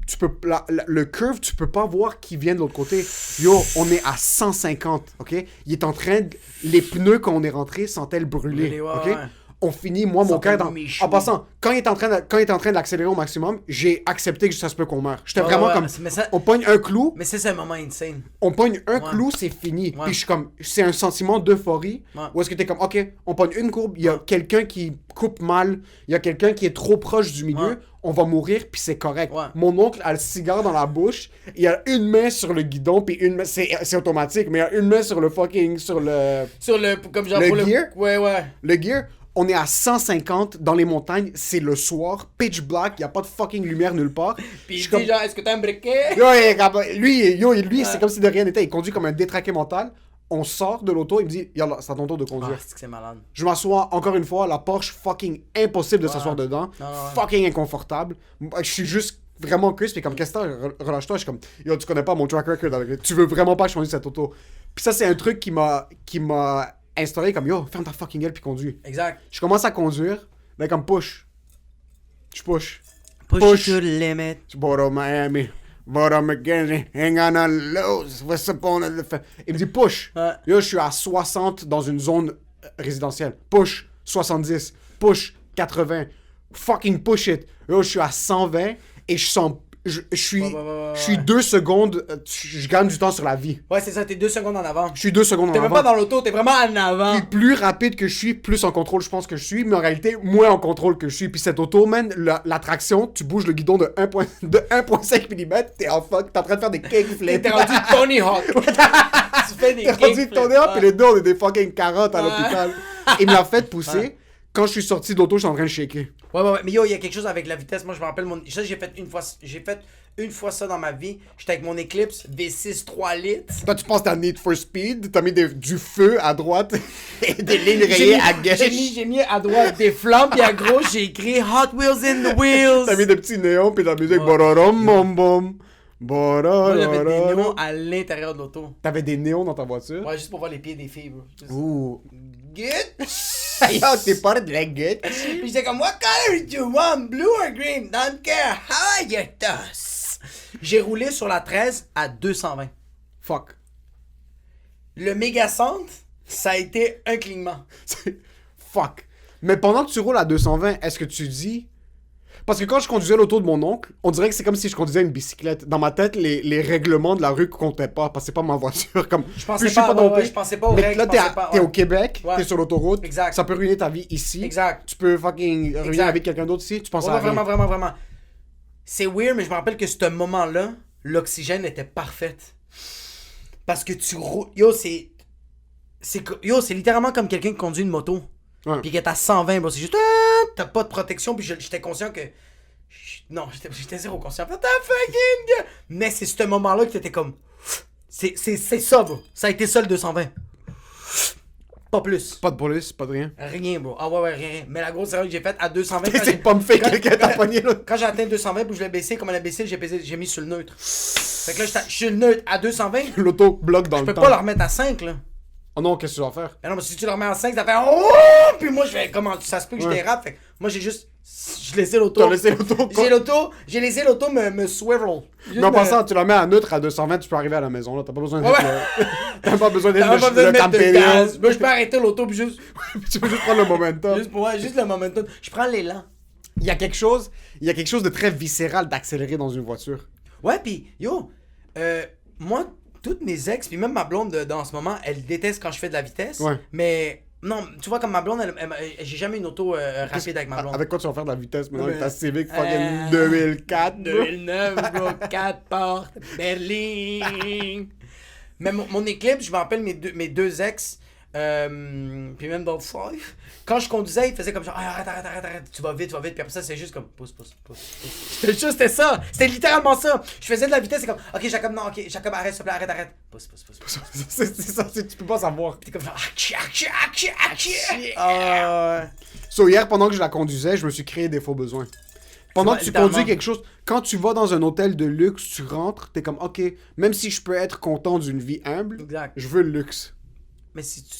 le curve, tu peux pas voir qui vient de l'autre côté. Yo, on est à 150, ok? Il est en train de... Les pneus, quand on est rentré, sentaient brûler, Brûler, ouais, ok? ouais. On finit, moi, mon Sentait cœur... le Dans... Michou. En passant, quand il est en train d'accélérer au maximum, j'ai accepté que ça se peut qu'on meure. J'étais Ouais, vraiment ouais, comme... mais ça- On pogne un clou, Mais ça, c'est un moment insane. on pogne un Ouais. clou, c'est fini. Ouais. Puis je suis comme... C'est un sentiment d'euphorie. Ouais. Où est-ce que t'es comme, ok, on pogne une courbe, il y a Ouais. quelqu'un qui coupe mal, il y a quelqu'un qui est trop proche du milieu, Ouais. on va mourir, puis c'est correct. Ouais. Mon oncle a le cigare dans la bouche, il a une main sur le guidon, puis une main, c'est automatique, mais il a une main sur le fucking, sur le Comme genre Le pour gear? Ouais, ouais. gear. On est à 150 dans les montagnes, c'est le soir, pitch black, il y a pas de fucking lumière nulle part. Puis Je il suis dit comme- genre, est-ce que t'as un briquet? Lui, c'est comme si de rien n'était, il conduit comme un détraqué mental. On sort de l'auto, il me dit, yallah, c'est à ton tour de Ah, conduire. c'est que c'est malade. Je m'assois encore une fois, la Porsche fucking impossible de s'asseoir dedans. Non, non, Fucking inconfortable. Moi, je suis juste vraiment crisp et comme qu'est-ce que t'as? Relâche-toi. Je suis comme yo, tu connais pas mon track record avec... Tu veux vraiment pas que je conduise cette auto. Puis ça, c'est un truc qui m'a instauré comme yo, ferme ta fucking gueule puis conduis. Exact. Je commence à conduire, mais comme push. Je push. Push to the limit. Boro Miami. Boro McKenzie. Ain't gonna lose. What's up on the... Il me dit push. Ouais. Yo, je suis à 60 dans une zone résidentielle. Push 70. Push 80. Fucking push it. Yo, je suis à 120 et je sens... Je suis... Ouais, ouais, ouais, Je suis ouais. 2 secondes... Je gagne du temps sur la vie. Ouais, c'est ça, t'es 2 secondes en avant. Je suis 2 secondes en T'es même avant. pas dans l'auto, t'es vraiment en avant. Puis plus rapide que je suis, plus en contrôle je pense que je suis, mais en réalité, moins en contrôle que je suis. Puis cette auto, man, la traction, tu bouges le guidon de 1.5 mm, t'es en fuck, t'es en train de faire des kickflips. T'es rendu Tony Hawk. Tu fais des T'es rendu kickflips. tourné up, Ouais. et les deux, on est des fucking carottes à Ouais. l'hôpital. Il me l'a fait pousser. Ouais. Quand je suis sorti de l'auto, j'étais en train de shaker. Ouais. Mais yo, il y a quelque chose avec la vitesse. Moi, je me rappelle, ça, j'ai fait une fois ça dans ma vie. J'étais avec mon Eclipse V6 3 litres. Toi, tu penses que t'as Need for Speed, t'as mis du feu à droite et des lignes J'ai rayées mis- à gauche. J'ai mis à droite des flammes, puis à gauche, j'ai écrit Hot Wheels in the Wheels. T'as mis des petits néons, puis la musique Ouais. bororom bom bom. Moi, j'avais des Bororom. néons à l'intérieur de l'auto. T'avais des néons dans ta voiture? Ouais, juste pour voir les pieds des filles, bro. Juste- Ouh. Good. Yo, t'es pas de la guette. Puis j'étais comme, what color do you want? Blue or green? Don't care. How you toss? J'ai roulé sur la 13 à 220. Fuck. Le méga centre, ça a été un clignement. Fuck. Mais pendant que tu roules à 220, est-ce que tu dis... Parce que quand je conduisais l'auto de mon oncle, on dirait que c'est comme si je conduisais une bicyclette. Dans ma tête, les règlements de la rue comptaient pas, parce que c'est pas ma voiture. Comme, Je pensais plus suis pas, dompé. ouais, je pensais pas aux Mais règles, là, je t'es, pensais pas, t'es ouais. au Québec, Ouais. t'es sur l'autoroute, Exact. ça peut ruiner ta vie ici. Exact. Tu peux fucking ruiner Exact. la vie de quelqu'un d'autre ici, tu penses Ouais, à rien. vraiment. C'est weird, mais je me rappelle que ce moment-là, l'oxygène était parfaite. Parce que tu roules... Yo, c'est littéralement comme quelqu'un qui conduit une moto. Ouais. Puis qui est à 120, bro. C'est juste... T'as pas de protection, puis j'étais conscient que... Non, j'étais zéro conscient. T'as fucking... gueule. Mais c'est ce moment-là que t'étais comme... C'est ça, bro. Ça a été ça, le 220. Pas plus. Pas de police, pas de rien. Rien, bro. Ah ouais, rien. Mais la grosse erreur que j'ai faite à 220... quand C'est j'ai- pas me fait quand- quelqu'un t'a pogné là. Quand j'ai atteint 220, puis je l'ai baissé, comme elle a baissé, j'ai mis sur le neutre. Fait que là, je suis le neutre à 220. L'auto bloque dans Je le peux temps. pas le remettre à 5, là. Oh non, qu'est-ce que tu vas faire? Mais non, mais si tu le remets à 5, ça fait oh! Puis moi, je fais comment ça se peut que je Ouais. dérape. Fait que moi, je laissé l'auto. T'as laissé l'auto. J'ai laissé l'auto me swivel. Juste Mais en me- passant, tu la mets à neutre à 220, tu peux arriver à la maison là. T'as pas besoin de Ouais. T'as pas besoin T'as même pas d'être besoin de le mettre de campélion. gaz. Moi, je peux arrêter l'auto, puis juste Tu peux juste prendre le momentum. juste le momentum. Je prends l'élan. Il y a quelque chose de très viscéral d'accélérer dans une voiture. Ouais, puis yo, moi, toutes mes ex, puis même ma blonde dans ce moment, elle déteste quand je fais de la vitesse. Ouais. Mais non, tu vois, comme ma blonde, j'ai jamais une auto rapide avec ma blonde. Avec quoi tu vas faire de la vitesse maintenant Ouais, avec ta Civic fucking euh, 2004? bro? 2009, bro, 4 portes, Berlin. Mais mon Eclipse, je me rappelle mes deux ex, Puis même dans le five, quand je conduisais, il faisait comme genre arrête, tu vas vite, puis après ça c'est juste comme pousse. C'était ça, c'était littéralement ça. Je faisais de la vitesse, c'est comme ok Jacob, non, ok Jacob, arrête s'il te plaît, arrête. Pousse. C'est ça, tu peux pas savoir. Puis t'es comme genre So, hier, pendant que je la conduisais, je me suis créé des faux besoins. Pendant que tu conduis quelque chose, quand tu vas dans un hôtel de luxe, tu rentres, t'es comme, ok, même si je peux être content d'une vie humble, Exact. je veux le luxe. Mais si tu...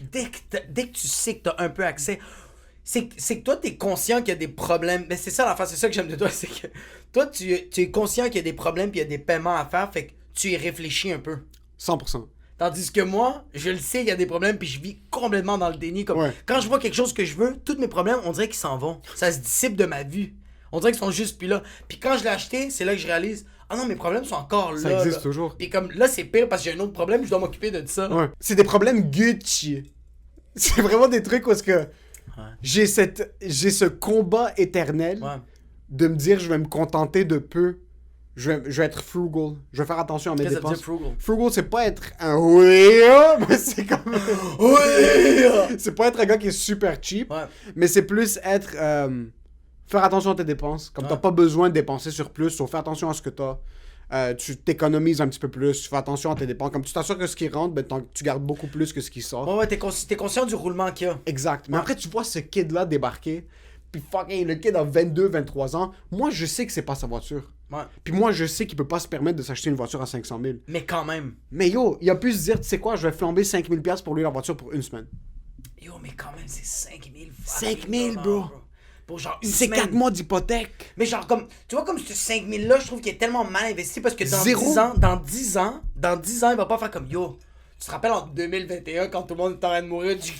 Dès que tu sais que t'as un peu accès, c'est que toi, t'es conscient qu'il y a des problèmes. Mais c'est ça l'affaire, c'est ça que j'aime de toi, c'est que toi, tu es conscient qu'il y a des problèmes puis il y a des paiements à faire, fait que tu y réfléchis un peu. 100%. Tandis que moi, je le sais, il y a des problèmes puis je vis complètement dans le déni. Comme quand je vois quelque chose que je veux, tous mes problèmes, on dirait qu'ils s'en vont. Ça se dissipe de ma vue. On dirait qu'ils sont juste plus là. Puis quand je l'ai acheté, c'est là que je réalise, ah non, mes problèmes sont encore là. Ça existe toujours. Puis comme là, c'est pire parce que j'ai un autre problème, je dois m'occuper de ça. Ouais. C'est des problèmes Gucci. C'est vraiment des trucs où est-ce que j'ai ce combat éternel de me dire je vais me contenter de peu. Je vais être frugal. Je vais faire attention à mes Qu'est-ce que ça veut dépenses. dire frugal? Frugal, c'est pas être un oui, mais c'est comme c'est pas être un gars qui est super cheap, mais c'est plus être faire attention à tes dépenses. Comme t'as pas besoin de dépenser sur plus, sauf faire attention à ce que t'as. Tu t'économises un petit peu plus, tu fais attention à tes dépenses. Comme tu t'assures que ce qui rentre, ben, tu gardes beaucoup plus que ce qui sort. Ouais, t'es conscient du roulement qu'il y a. Exact. Mais après, tu vois ce kid-là débarquer, puis fucking, le kid a 22, 23 ans. Moi, je sais que c'est pas sa voiture. Ouais. Puis moi, je sais qu'il peut pas se permettre de s'acheter une voiture à 500 000. Mais quand même. Mais yo, il a pu se dire, tu sais quoi, je vais flamber 5 000 $ pour lui la voiture pour une semaine. Yo, mais quand même, c'est 5 000. 5 000, bro. Pour genre une C'est semaine. 4 mois d'hypothèque. Mais genre, comme, tu vois, comme ce 5 000 là, je trouve qu'il est tellement mal investi parce que dans 10 ans, il va pas faire comme yo. Tu te rappelles en 2021 quand tout le monde est en train de mourir du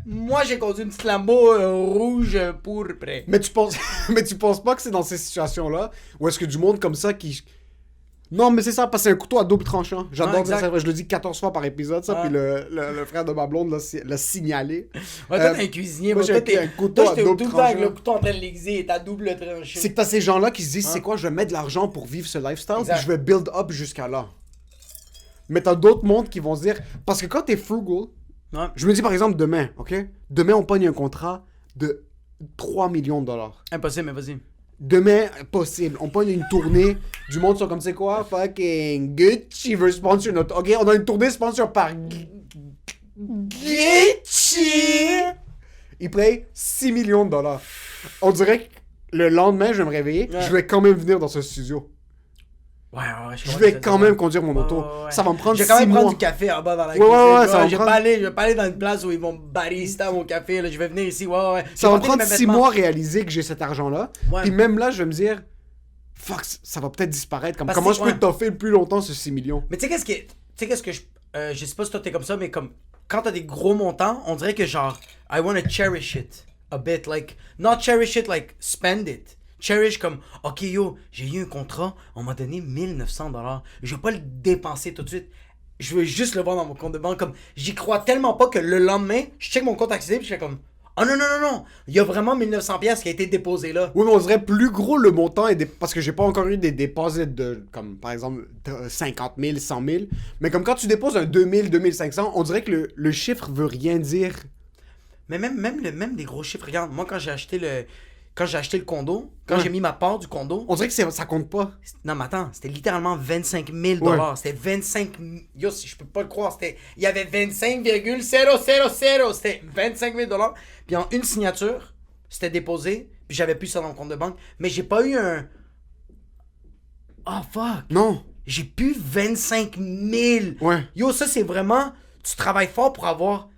moi, j'ai conduit une petite Lambo rouge pourpre. Mais tu penses pas que c'est dans ces situations-là où est-ce que du monde comme ça qui... Non, mais c'est ça, parce que c'est un couteau à double tranchant. J'adore dire ça, je le dis 14 fois par épisode, ça, puis le frère de ma blonde l'a signalé. Ouais, toi, t'es un cuisinier, moi, j'ai un couteau à double tranchant. Avec le couteau en train de l'aiguiser et à double tranchant. C'est que t'as ces gens-là qui se disent, c'est quoi, je vais mettre de l'argent pour vivre ce lifestyle, puis je vais build up jusqu'à là. Mais t'as d'autres mondes qui vont se dire, parce que quand t'es frugal, je me dis par exemple demain, ok? Demain, on pogne un contrat de 3 millions de dollars. Impossible, mais vas-y. Demain, possible. On pogne une tournée. Du monde sont comme, c'est quoi? Fucking Gucci veut sponsor notre... Ok, on a une tournée sponsor par Gucci. Il paye 6 millions de dollars. On dirait que le lendemain, je vais me réveiller. Je vais quand même venir dans ce studio. Ouais, je vais quand même conduire mon auto. Ça va me prendre 6 mois. Je vais quand même prendre du café en bas dans la cuisine. Je vais pas aller dans une place où ils vont barista mon café. Là. Je vais venir ici. Ça va me prendre 6 mois à réaliser que j'ai cet argent-là. Puis même là, je vais me dire, fuck, ça va peut-être disparaître. Comme, comment je peux toffer plus longtemps ce 6 millions? Mais tu sais qu'est-ce que je sais pas si toi t'es comme ça, mais comme quand t'as des gros montants, on dirait que genre, I wanna cherish it a bit. Like, not cherish it, like, spend it. Cherish comme, ok yo, j'ai eu un contrat, on m'a donné 1900 $. Je veux pas le dépenser tout de suite. Je veux juste le voir dans mon compte de banque. Comme, j'y crois tellement pas que le lendemain, je check mon compte accessible, je fais comme, oh non. Il y a vraiment 1900 $ qui a été déposé là. Oui, mais on dirait plus gros le montant, parce que j'ai pas encore eu des déposits de, comme par exemple, 50 000, 100 000. Mais comme quand tu déposes un 2000, 2500, on dirait que le chiffre veut rien dire. Mais même des gros chiffres, regarde, moi quand j'ai acheté le condo, quand j'ai mis ma part du condo... On dirait que ça compte pas. Non, mais attends, c'était littéralement 25 000 $. C'était 25... Yo, je peux pas le croire. Il y avait 25,000. C'était 25 000 $. Puis en une signature, c'était déposé. Puis j'avais plus ça dans mon compte de banque. Mais j'ai pas eu un... Oh, fuck. Non. J'ai plus 25 000. Ouais. Yo, ça, c'est vraiment... Tu travailles fort pour avoir...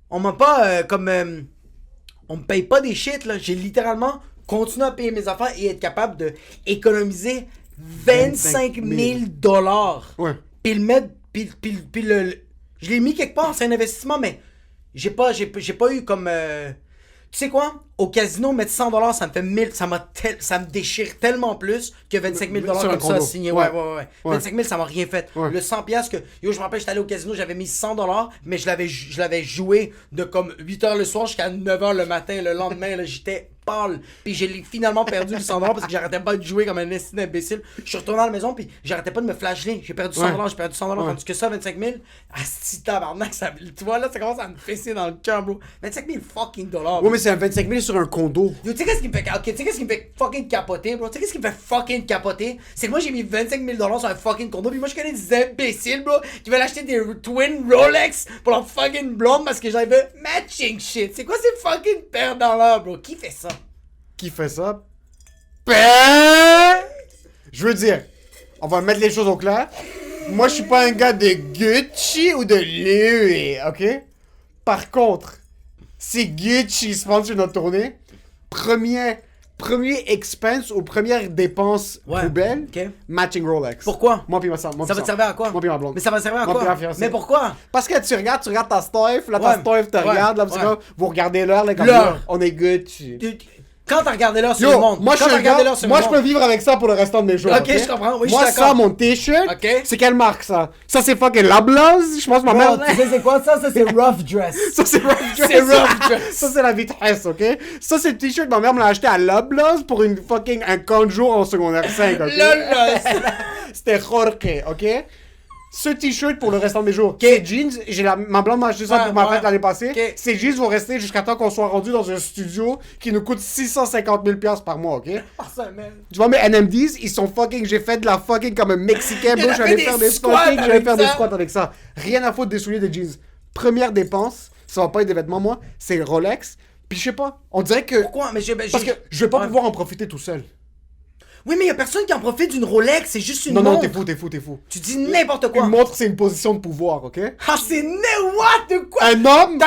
On m'a pas on me paye pas des shit, là. J'ai littéralement continué à payer mes affaires et être capable de économiser 25 000 $. Ouais. Puis le mettre... Puis je l'ai mis quelque part, c'est un investissement, mais j'ai pas eu comme... Tu sais quoi? Au casino, mettre 100 $, ça me fait 1000... Ça me déchire tellement plus que 25 000 $ comme ça à signer. Ouais. 25 000, ça m'a rien fait. Ouais. Le 100 $ que... Yo, je me rappelle, j'étais allé au casino, j'avais mis 100 $, mais je l'avais joué de comme 8 h le soir jusqu'à 9 h le matin. Le lendemain, là, j'étais pâle. Puis j'ai finalement perdu le 100$ parce que j'arrêtais pas de jouer comme un esti d'imbécile. Je suis retourné à la maison, puis j'arrêtais pas de me flasher. J'ai perdu 100$, j'ai perdu 100$, tandis que ça, 25 000. Asti tabarnak, ça, tu vois, là, ça commence à me fesser dans le cœur, bro. 25 000 fucking dollars. Ouais, mais c'est un 25 000 sur un condo. Yo, tu sais qu'est-ce qui me fait, tu sais qu'est-ce qui me fait fucking capoter, bro? Tu sais qu'est-ce qui me fait fucking capoter? C'est que moi j'ai mis 25 000$ sur un fucking condo, puis moi je connais des imbéciles, bro, qui veulent acheter des twin Rolex pour leur fucking blonde parce que j'avais matching shit. C'est quoi ces fucking perdants-là, bro? Qui fait ça? Qui fait ça? Ben... Je veux dire, on va mettre les choses au clair. Moi, je suis pas un gars de Gucci ou de Louis, ok? Par contre, si Gucci sponsor notre tournée, premier expense ou première dépense poubelle, matching Rolex. Pourquoi? Moi puis ma soeur. Ça va te servir à quoi? Moi puis ma blonde. Mais ça va te servir à Moi puis quoi? ma fiancée. Mais pourquoi? Parce que tu regardes ta stuff, là ta stuff te regarde, là, parce que vous regardez l'heure, là, comme L'heure. là, on est Gucci. Quand t'as regardé l'heure sur Yo, le monde, moi, je peux vivre avec ça pour le restant de mes jours. Ok, je comprends. Oui, moi, je suis d'accord. ça, mon t-shirt, Ok. c'est quelle marque ça? Ça, c'est fucking Loblaws? Je pense que ma mère. Tu sais c'est quoi ça? Ça c'est rough dress. Ça, c'est rough dress. C'est rough dress. Ça, c'est la vitesse, ok? Ça, c'est le t-shirt, ma mère me l'a acheté à Loblaws pour un camp de jour en secondaire 5, ok? C'était Jorge, ok? Ce t-shirt pour le restant de mes jours. Ces jeans, ma blonde m'a acheté ça pour ma fête l'année passée. Ces jeans vont rester jusqu'à temps qu'on soit rendu dans un studio qui nous coûte 650 000$ par mois, ok? Tu vois, mes NMDs, ils sont fucking. J'ai fait de la fucking comme un Mexicain, bro. J'allais faire des squats avec ça. Rien à foutre des souliers de jeans. Première dépense, ça va pas être des vêtements, moi, c'est Rolex. Puis je sais pas, on dirait que. Pourquoi? Mais parce que je vais pas pouvoir en profiter tout seul. Oui, mais y a personne qui en profite d'une Rolex, c'est juste une montre. montre. Non, t'es fou. Tu dis n'importe quoi. Une montre, c'est une position de pouvoir, ok? Ah, c'est what de quoi? Un homme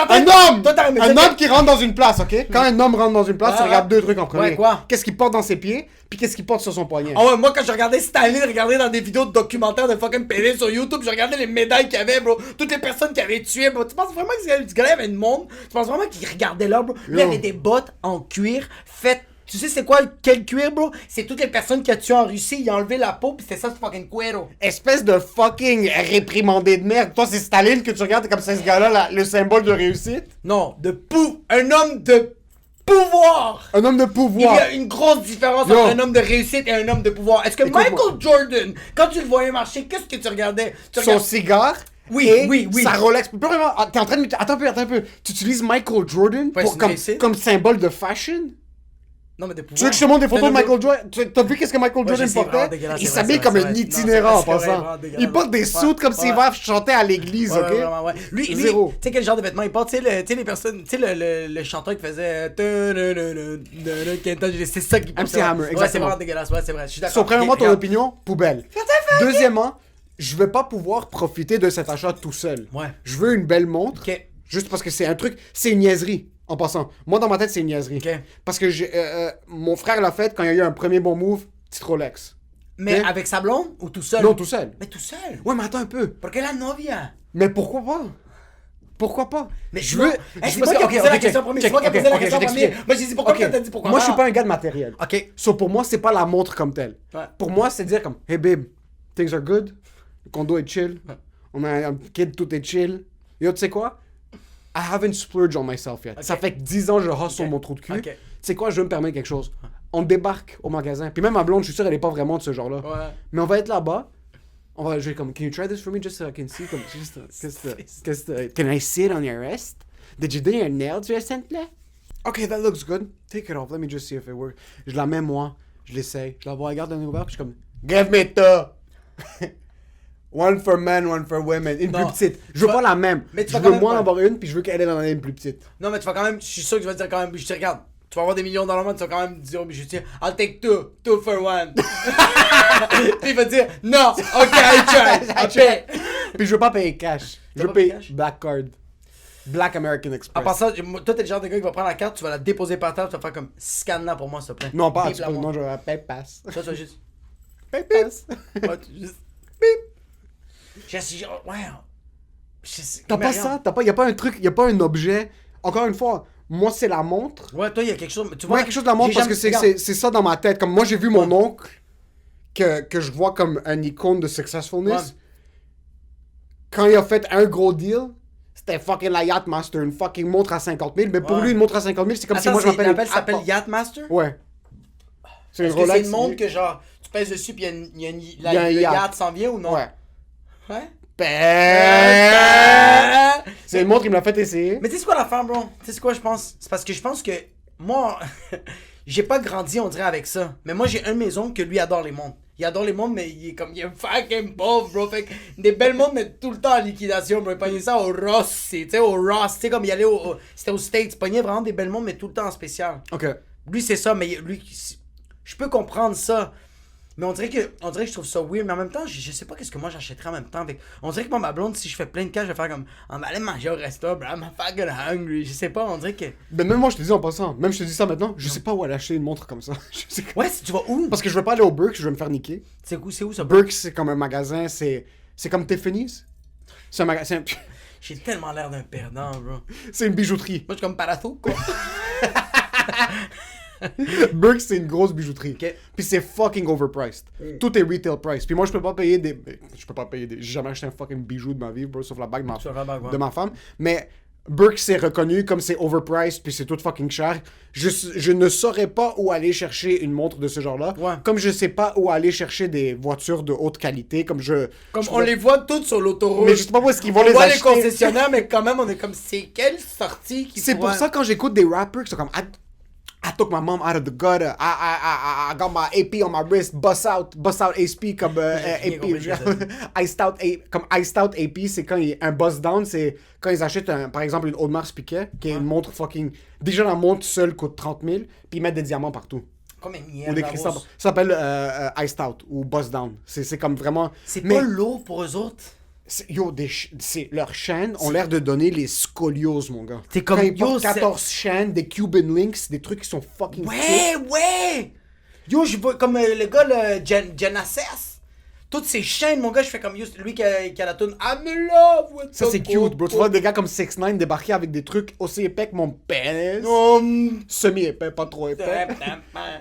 qui rentre dans une place, ok? Quand un homme rentre dans une place, tu regardes deux trucs en premier. Ouais, quoi? Qu'est-ce qu'il porte dans ses pieds, puis qu'est-ce qu'il porte sur son poignet. Ah ouais, moi quand je regardais Staline regarder dans des vidéos de documentaires de fucking pénis sur YouTube, je regardais les médailles qu'il y avait, bro. Toutes les personnes qui avaient tué, bro. Tu penses vraiment que ce gars-là avait une montre? Tu penses vraiment qu'il regardait là, bro? Lui avait des bottes en cuir faites. Tu sais c'est quoi quel cuir, bro? C'est toutes les personnes qu'il a tué en Russie, il a enlevé la peau pis c'est ça ce fucking cuero. Espèce de fucking réprimandé de merde. Toi c'est Staline que tu regardes comme c'est ce gars-là le symbole de réussite? Non, un homme de pouvoir! Un homme de pouvoir! Il y a une grosse différence entre un homme de réussite et un homme de pouvoir. Est-ce que Michael Jordan, quand tu le voyais marcher, qu'est-ce que tu regardais? Son cigare? Oui. Sa Rolex. T'es en train de... Attends un peu. Tu utilises Michael Jordan comme symbole de fashion? Non, mais de pouvoir. Tu veux que je te montre des photos de Michael Jordan? T'as vu qu'est-ce que Michael Jordan portait? Il s'habille comme un itinérant en passant. Il porte des soutes comme s'il va chanter à l'église, ok? Ouais. Lui, tu sais quel genre de vêtements il porte? Tu sais les personnes, tu sais le chanteur qui faisait... C'est ça qu'il porte. MC Hammer, exactement. Ouais, c'est vraiment dégueulasse, ouais, c'est vrai, je suis d'accord. Premièrement, ton opinion, poubelle. Deuxièmement, je vais pas pouvoir profiter de cet achat tout seul. Ouais. Je veux une belle montre, juste parce que c'est un truc, c'est une niaiserie. En passant, moi dans ma tête c'est une niaiserie. Parce que mon frère l'a fait quand il y a eu un premier bon move, petite Rolex. Mais avec sa blonde ou tout seul? Non, tout seul. Mais tout seul? Ouais, mais attends un peu. Porque la novia? Mais pourquoi pas? Pourquoi pas? Mais je veux. C'est moi qui ai posé la question premier. C'est moi qui ai posé la question premier. Moi j'ai dit pourquoi t'as dit pourquoi. Moi je suis pas un gars de matériel. Ok. So pour moi c'est pas la montre comme telle. Pour moi c'est dire comme hey babe, things are good. Le condo est chill. On a un kid, tout est chill. Yo, tu sais quoi? I haven't splurged on myself yet. Ça fait que 10 ans que je hustle sur mon trou de cul. Tu sais quoi, je veux me permettre quelque chose. On débarque au magasin. Puis même ma blonde, je suis sûr, elle est pas vraiment de ce genre-là. Mais on va être là-bas. Je vais comme, can you try this for me just so I can see? Comme, can I sit on your wrist? Did you do your nails recently? Okay, that looks good. Take it off. Let me just see if it works. Je la mets moi. Je l'essaye. Je la vois, regarde un ouvert. Puis je suis comme, give me two. One for men, one for women. Une plus petite. Je veux pas la même. Je veux moi en avoir une, puis je veux qu'elle ait une plus petite. Non, mais tu vas quand même. Je suis sûr que tu vas dire quand même. Je te regarde. Tu vas avoir des millions dans le monde, tu vas quand même dire, je dis, I'll take two for one. Puis il va dire, non, ok, I try. Puis je veux pas payer cash. Je veux payer Black Card. Black American Express. À part ça, toi t'es le genre de gars qui va prendre la carte, tu vas la déposer par terre, tu vas faire comme scanne-la pour moi, s'il te plaît. Non, pas non, je vais PayPass. Ça, tu vas juste. PayPass. Ouais, tu juste. Bip. Ouais. T'as pas ça? Y'a pas un truc, y'a pas un objet. Encore une fois, moi c'est la montre. Ouais, toi il y a quelque chose. Tu vois, quelque chose de la montre parce que c'est ça dans ma tête. Comme moi j'ai vu mon oncle que je vois comme un icône de successfulness. Quand il a fait un gros deal, c'était fucking la Yachtmaster, une fucking montre à 50 000. Mais pour Ouais. lui, une montre à 50 000, c'est comme si Attends, moi je m'appelle... ça s'appelle Yachtmaster? Ouais. C'est une Est-ce que c'est Rolex. une montre que genre, tu pèses dessus pis il y a y a un le yacht. yacht s'en vient ou non? Ouais. Ouais? C'est une montre, il me l'a fait essayer. Mais tu sais c'est quoi l'affaire, bro? Tu sais c'est quoi je pense? C'est parce que je pense que moi, j'ai pas grandi, on dirait, avec ça. Mais moi, j'ai un de mes oncles que lui adore les montres. Il adore les montres, mais il est fucking pauvre, bro. Fait que des belles montres, mais tout le temps en liquidation, bro. Il pognait ça au Ross, tu sais, au Ross. Tu sais, comme il allait c'était aux States. Il pognait vraiment des belles montres, mais tout le temps en spécial. Ok. Lui, c'est ça, mais lui, je peux comprendre ça. Mais on dirait que je trouve ça weird, mais en même temps, je sais pas qu'est-ce que moi j'achèterais en même temps. On dirait que moi, ma blonde, si je fais plein de cash, je vais faire comme, on va aller manger au resto, bro, I'm fucking hungry. Je sais pas, on dirait que. Ben même moi, je te dis en passant, même je te dis ça maintenant, je sais pas où aller acheter une montre comme ça. Je sais pas. Ouais, si tu vas où? Parce que je veux pas aller au Burks, je vais me faire niquer. C'est où ça, bro? Burks, c'est comme un magasin, c'est comme Tiffany's. C'est un magasin, J'ai tellement l'air d'un perdant, bro. c'est une bijouterie. Moi, je suis comme Parathou, quoi. Burks, c'est une grosse bijouterie. Ok. Puis c'est fucking overpriced. Tout est retail price. Puis moi, je peux pas payer des. J'ai jamais acheté un fucking bijou de ma vie, bro, sauf la bague Sauf la bague, ouais. de ma femme. Mais Burks, c'est reconnu comme c'est overpriced, puis c'est tout fucking cher. Je ne saurais pas où aller chercher une montre de ce genre-là. Ouais. Comme je sais pas où aller chercher des voitures de haute qualité. Comme On les voit toutes sur l'autoroute. Mais je sais pas où est-ce qu'ils vont on les voit acheter. les concessionnaires, mais quand même, on est comme, c'est quelle sortie qui C'est pour ça quand j'écoute des rappers qui sont comme I took my mom out of the gutter. I got my AP on my wrist. Bust out ASP comme J'ai AP. compris ce que t'as dit. Iced out AP, c'est quand il y a un bust down, c'est quand ils achètent par exemple une Audemars Piguet, qui est une montre fucking. Déjà la montre seule coûte 30 000, puis ils mettent des diamants partout. Comme une Ou merde. des cristaux. Ça s'appelle Iced out ou bust down. C'est comme vraiment. C'est Mais pas lourd pour eux autres. leurs chaînes ont l'air de donner les scolioses, mon gars. T'es comme, quand ils yo, portent 14 chaînes, des Cuban Links, des trucs qui sont fucking Ouais! Yo, je vois comme le gars, le Genesis. Toutes ces chaînes, mon gars, je fais comme yo, lui qui a la tune I'm in love with Ça, c'est the cute, bro. Tu coco. vois des gars comme 6ix9ine débarquer avec des trucs aussi épais que mon pénis. Semi-épais, pas trop épais.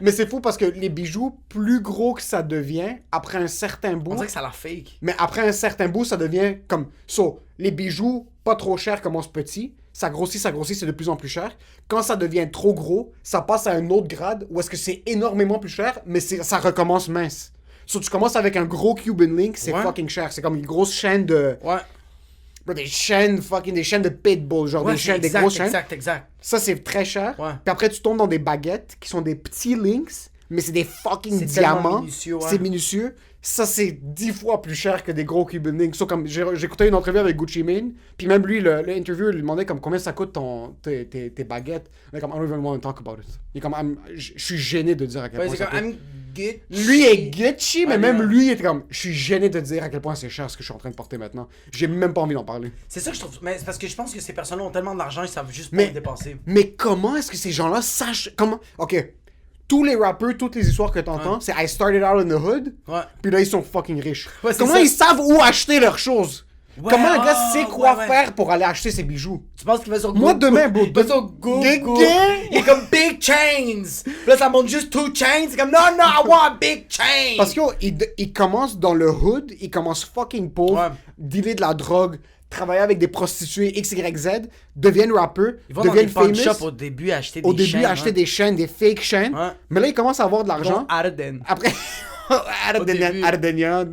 Mais c'est fou parce que les bijoux, plus gros que ça devient, après un certain bout. On dirait que ça a l'air fake. Mais après un certain bout, ça devient comme. Les bijoux, pas trop chers, commencent petits. Ça grossit, c'est de plus en plus cher. Quand ça devient trop gros, ça passe à un autre grade où est-ce que c'est énormément plus cher, mais ça recommence mince. Tu commences avec un gros Cuban Link, c'est Ouais. fucking cher. C'est comme une grosse chaîne de. Ouais. Bro, des chaînes de pitbull, genre Ouais, des chaînes, exact, des grosses chaînes. exact. Ça, c'est très cher. Ouais. Puis après, tu tombes dans des baguettes qui sont des petits links, mais c'est des fucking C'est tellement diamants. minutieux, ouais. C'est minutieux. Ça, c'est 10 fois plus cher que des gros Cuban links. Comme j'écoutais une entrevue avec Gucci Mane, puis même lui, l'interview, il lui demandait comme combien ça coûte tes baguettes. Il est comme, I don't even want to talk about it. Il est comme, je suis gêné de dire à quel Ouais, point c'est ça comme coûte. I'm Gucci. Lui est Gucci, mais Ouais, même ouais. lui, il était comme, je suis gêné de dire à quel point c'est cher ce que je suis en train de porter maintenant. J'ai même pas envie d'en parler. C'est ça que je trouve. Mais c'est parce que je pense que ces personnes-là ont tellement d'argent, ils savent juste pas Mais- le dépenser. Mais comment est-ce que ces gens-là sachent... Comment... Ok, tous les rappeurs, toutes les histoires que t'entends, c'est I started out in the hood, Ouais. puis là, ils sont fucking riches. Ouais, c'est Comment ça. ils savent où acheter leurs choses? Ouais, Comment un gars ah, sait quoi ouais. faire pour aller acheter ses bijoux? Tu penses qu'il va sur Google? Moi, demain, bro, Il va sur Google. Google. Il est comme Big Chains. Puis là, ça montre juste 2 chains. C'est comme non, I want a big chain. Parce qu'il commence dans le hood, il commence fucking pauvre, Ouais. dealer de la drogue, travailler avec des prostituées XYZ, deviennent rappeurs, Ils vont dans des deviennent pawn famous. shops au début acheter des Au début, chaînes. acheter des chaînes, des fake chaînes. Ouais. Mais là, ils commencent à avoir de l'argent. Dont Arden. Après, début. Ardenian.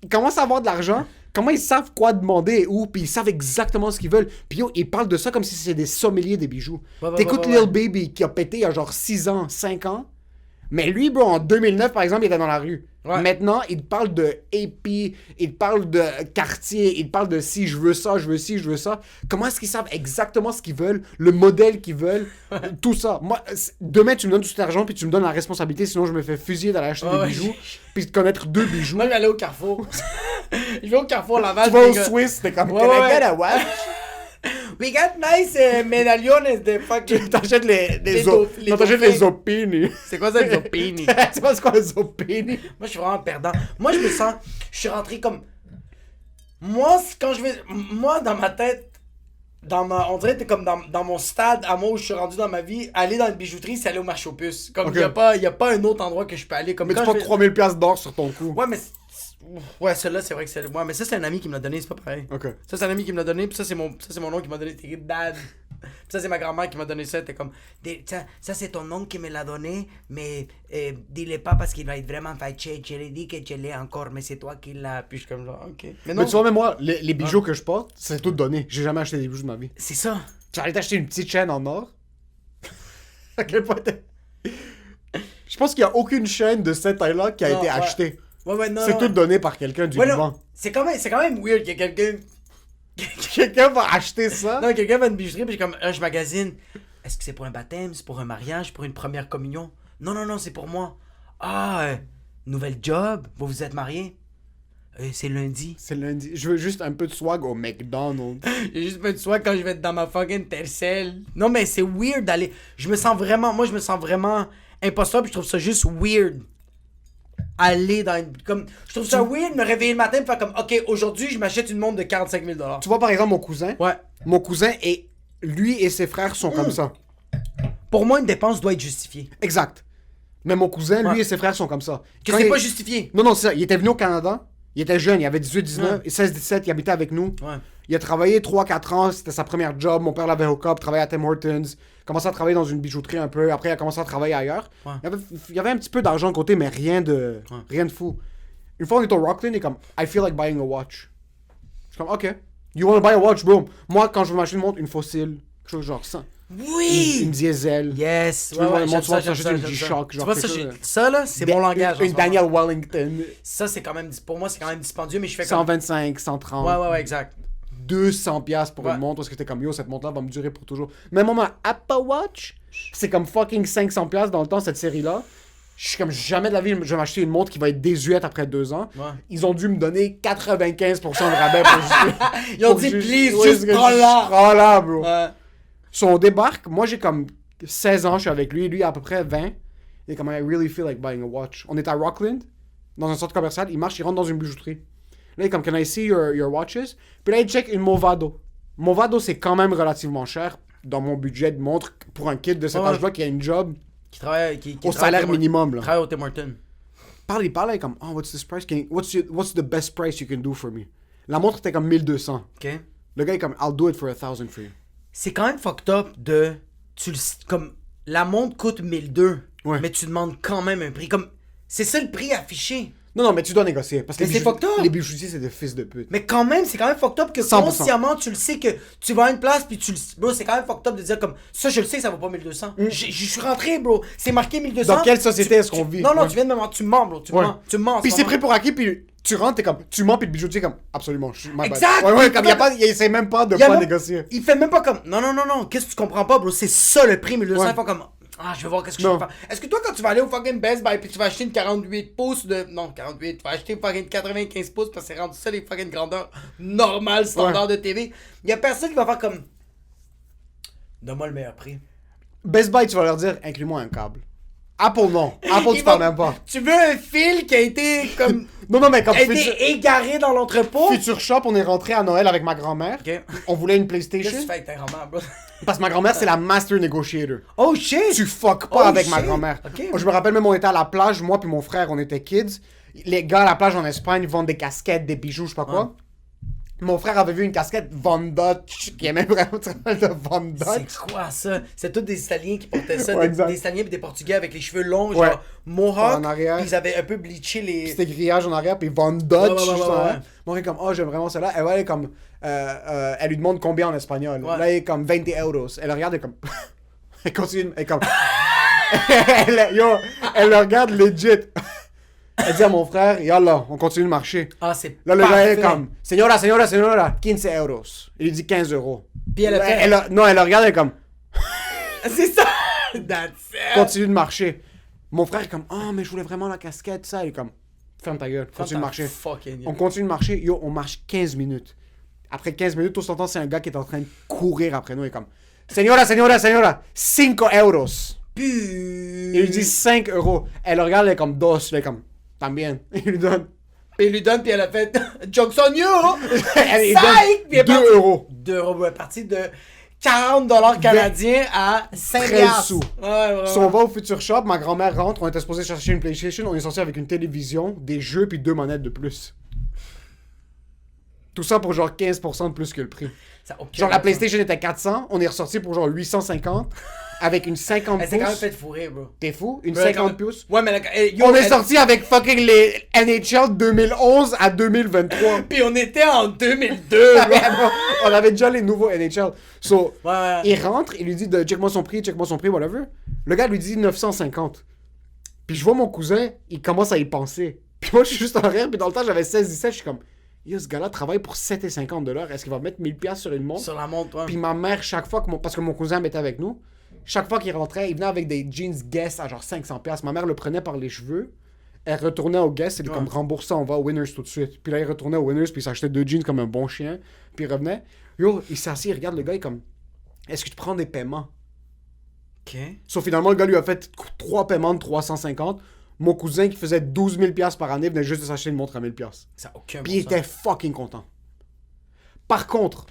Ils commencent à avoir de l'argent. Comment ils savent quoi demander et où, puis ils savent exactement ce qu'ils veulent. Puis yo, ils parlent de ça comme si c'était des sommeliers des bijoux. Ouais, ouais, T'écoutes ouais, ouais. Lil Baby qui a pété il y a genre 6 ans, 5 ans. Mais lui, bro, en 2009, par exemple, il était dans la rue. Ouais. Maintenant, il parle de AP, il parle de quartier, il parle de si je veux ça, je veux ci, je veux ça. Comment est-ce qu'ils savent exactement ce qu'ils veulent, le modèle qu'ils veulent, tout ça. Moi, demain, tu me donnes tout cet argent, puis tu me donnes la responsabilité, sinon je me fais fusiller d'aller acheter des Ouais, bijoux, puis de connaître 2 bijoux. Moi, je vais aller au Carrefour. Je vais au Carrefour Laval. Tu vas au puis, Swiss, t'es comme, Ouais, can I ouais. get a what? We got nice medallones de fucking. T'achètes Les non, t'achètes dauphins. les opini. C'est quoi ça, les opini? Tu vois c'est quoi les opini? Moi, je suis vraiment perdant. Moi, je me sens. Je suis rentré comme. Moi, quand je vais. Moi, dans ma tête. On dirait que t'es comme dans mon stade, à moi où je suis rendu dans ma vie, aller dans une bijouterie, c'est aller au marché aux puces. Comme Ok. y a pas un autre endroit que je peux aller. Comme Mais tu quand prends je vais- 3000$ d'or sur ton cou. Ouais, mais. Ouais, celle-là, c'est vrai que c'est. Ouais, mais ça, c'est un ami qui me l'a donné, c'est pas pareil. Ok. Ça, c'est un ami qui me l'a donné, puis ça, c'est mon oncle qui m'a donné. C'était dad. Puis ça, c'est ma grand-mère qui m'a donné ça. T'es comme, ça, c'est ton oncle qui me l'a donné, mais dis-le pas parce qu'il va être vraiment fâché. Je lui dis que je l'ai encore, mais c'est toi qui l'as. Puis je suis comme, genre, ok. Mais non, Mais tu vois, même moi, les bijoux que je porte, c'est tout donné. J'ai jamais acheté des bijoux de ma vie. c'est ça. Tu vas aller t'acheter une petite chaîne en or? À quel point je pense qu'il n'y a aucune chaîne de cette taille-là qui a Non, été ouais. achetée. Ouais, non. C'est non. tout donné par quelqu'un du Ouais, vivant. non. C'est quand même weird que quelqu'un. Quelqu'un va acheter ça? Non, quelqu'un va à une bijouterie, puis je magasine. Est-ce que c'est pour un baptême, c'est pour un mariage, pour une première communion? Non, c'est pour moi. Ah, nouvelle job, vous vous êtes mariés? C'est lundi. C'est lundi. Je veux juste un peu de swag au McDonald's. J'ai juste pas de soin quand je vais être dans ma fucking Tercel. Non, mais c'est weird d'aller. Je me sens vraiment imposteur, puis je trouve ça juste weird. Aller dans une. Comme, je trouve ça weird de me réveiller le matin et faire comme, ok, aujourd'hui, je m'achète une montre de 45 000 $. Tu vois, par exemple, mon cousin. Ouais. Mon cousin, et lui et ses frères sont comme ça. Pour moi, une dépense doit être justifiée. Exact. Mais mon cousin, lui Ouais. et ses frères sont comme ça. Que Quand c'est il- pas justifié. Non, c'est ça. Il était venu au Canada. Il était jeune, il avait 18, 19, Ouais. et 16, 17, il habitait avec nous. Ouais. Il a travaillé 3-4 ans, c'était sa première job. Mon père l'avait hook up, travaillait à Tim Hortons, commençait à travailler dans une bijouterie un peu. Après, il a commencé à travailler ailleurs. Ouais. Il y avait un petit peu d'argent de côté, mais rien de fou. Une fois, on est au Rockland, il est comme, I feel like buying a watch. Je suis comme, ok. You wanna buy a watch, boom. Moi, quand je veux m'acheter une montre, une fossile, quelque chose genre ça. Oui! Une diesel. Yes! Tu veux voir le monde, tu vas j'aime t'acheter une j'aime G-Shock, Tu genre vois, quelque ça, chose. ça, là, c'est mon langage. en Une ce moment. Daniel Wellington. Ça, c'est quand même. Pour moi, c'est quand même dispendieux, mais je fais comme. 125, 130. Ouais, exact. 200$ pour Ouais. une montre parce que t'es comme yo, cette montre-là va me durer pour toujours. Même moi, Apple Watch, c'est comme fucking 500$ dans le temps, cette série-là. Je suis comme jamais de la vie, je vais m'acheter une montre qui va être désuète après 2 ans. Ouais. Ils ont dû me donner 95% de rabais pour juste. Ils ont pour dit, juste- please, ouais, juste c'est que prends-la. prends-la, bro. Ouais. So, on débarque, moi j'ai comme 16 ans, je suis avec lui, lui à peu près 20. Il est comme, I really feel like buying a watch. On est à Rockland, dans un centre commercial, il marche, il rentre dans une bijouterie. Là, il est comme, can I see your watches? Puis là, il check une Movado. Movado, c'est quand même relativement cher dans mon budget de montre pour un kid de cet Ouais. âge-là qui a une job Qui travaille. Qui au travaille salaire Tim Hortons. minimum. Qui Là. travaille au Tim Hortons. Il parle, il est comme, oh, what's this price? What's the best price you can do for me? La montre était comme 1200. Ok? Le gars est comme, I'll do it for 1,000 for you. C'est quand même fucked up de. Comme. La montre coûte 1200. Ouais. Mais tu demandes quand même un prix. Comme. C'est ça le prix affiché. Non, mais tu dois négocier. Parce que Mais c'est fucked up. les bijoutiers, c'est des fils de pute. Mais quand même, c'est quand même fucked up que 100%. consciemment, tu le sais que tu vas à une place, puis tu le. Bro, c'est quand même fucked up de dire comme. Ça, je le sais, ça vaut pas 1200. Je suis rentré, bro. C'est marqué 1200. Dans quelle société est-ce qu'on vit? Non, Ouais. tu viens de me mentir. Tu mens, bro. Tu Ouais. mens. Tu mens. en Puis ce c'est moment. pris pour acquis, puis tu rentres, t'es comme, tu mens, puis le bijoutier est comme, absolument, je suis my bad. Exact! Ouais, comme il essaie même pas de Il y a pas même- négocier. Il fait même pas comme. Non. Qu'est-ce que tu comprends pas, bro? C'est ça le prix, 1200. Ouais. Ils font comme. Ah, je vais voir qu'est-ce que je Non. peux faire. Est-ce que toi, quand tu vas aller au fucking Best Buy puis tu vas acheter une 48 pouces de. Non, 48. Tu vas acheter une fucking 95 pouces parce que c'est rendu ça les fucking grandeurs normales, standard de TV. Il y a personne qui va faire comme. Donne-moi le meilleur prix. Best Buy, tu vas leur dire, inclus-moi un câble. Apple, non. Apple, Ils tu parles vont- même pas. Tu veux un fil qui a été comme. Non, mais comme a été égaré dans l'entrepôt? Future Shop, on est rentré à Noël avec ma grand-mère. Ok. On voulait une Qu'est-ce que PlayStation. tu fais avec ta grand-mère, bro? Parce que ma grand-mère, c'est la master negotiator. Oh shit! Tu fuck pas Oh, avec ma shit. grand-mère. Ok. Moi, je me rappelle même, on était à la plage, moi puis mon frère, on était kids. Les gars à la plage en Espagne vendent des casquettes, des bijoux, je sais pas quoi. Mon frère avait vu une casquette Von Dutch, qui aimait vraiment de Von Dutch. C'est quoi ça? C'est tous des Italiens qui portaient ça, Ouais, des, exact. des Italiens et des Portugais avec les cheveux longs, Ouais. genre mohawk, En arrière. puis ils avaient un peu bleaché les... C'était grillage en arrière, puis Von Dutch. Ouais, juste en ouais. arrière. Mon frère est comme, oh, j'aime vraiment celle-là. Elle est comme, elle lui demande combien en espagnol. Ouais. Là, elle est comme 20 euros. Elle le regarde, elle est comme, elle continue, elle est comme, elle le regarde legit. Elle dit à mon frère, yallah, on continue de marcher. Ah, c'est Là, le gars parfait. est comme, señora, 15 euros. Il lui dit 15 euros. Puis elle a fait... Non, elle le regarde, elle est comme, C'est ça! That's it! continue de marcher. Mon frère est comme, oh, mais je voulais vraiment la casquette, ça. Il est comme, ferme ta gueule, continue de marcher. Fucking On continue de marcher, yo, on marche 15 minutes. Après 15 minutes, tout ce temps, c'est un gars qui est en train de courir après nous. Il est comme, señora, 5 euros. Il lui dit 5 euros. Elle le regarde, elle est comme, dos. Elle est comme, también. Il lui donne. Puis il lui donne, puis elle a fait... Jokes on you! Elle lui Psych! Puis elle est donne 2 partie- euros. 2 euros, elle est partie de $40 canadiens à 5 13 sous. Ouais, vraiment. Si on va au Future Shop, ma grand-mère rentre, on était supposé chercher une PlayStation, on est sorti avec une télévision, des jeux puis 2 manettes de plus. Tout ça pour genre 15% de plus que le prix. Ça a aucun Genre la bon sens. PlayStation était 400, on est ressorti pour genre 850 avec une 50 Elle s'est quand même pouces. fait fourrer, bro. T'es fou? Une Ouais, 50 pouces? Ouais, mais yo, On est elle- sorti avec fucking les NHL 2011 à 2023. Puis on était en 2002, bro. On avait déjà les nouveaux NHL. So, Ouais. il rentre, il lui dit de check-moi son prix, whatever. Le gars lui dit 950. Puis je vois mon cousin, il commence à y penser. Puis moi, je suis juste en rire, puis dans le temps, j'avais 16-17, je suis comme, yo, ce gars-là travaille pour 7,50 $. Est-ce qu'il va mettre 1000$ sur une montre? Sur la montre, ouais. Puis ma mère, chaque fois que parce que mon cousin était avec nous, chaque fois qu'il rentrait, il venait avec des jeans Guess à genre 500$. Ma mère le prenait par les cheveux. Elle retournait au Guess, elle lui comme rembourse ça, on va au Winners tout de suite. Puis là, il retournait au Winners, puis il s'achetait 2 jeans comme un bon chien. Puis il revenait. Yo, il s'assit, il regarde le gars, il est comme, est-ce que tu prends des paiements? Ok. Sauf finalement, le gars lui a fait 3 paiements de 350. Mon cousin qui faisait 12 000$ par année venait juste de s'acheter une montre à 1000$. Ça a aucun Puis bon il était fucking content. Par contre,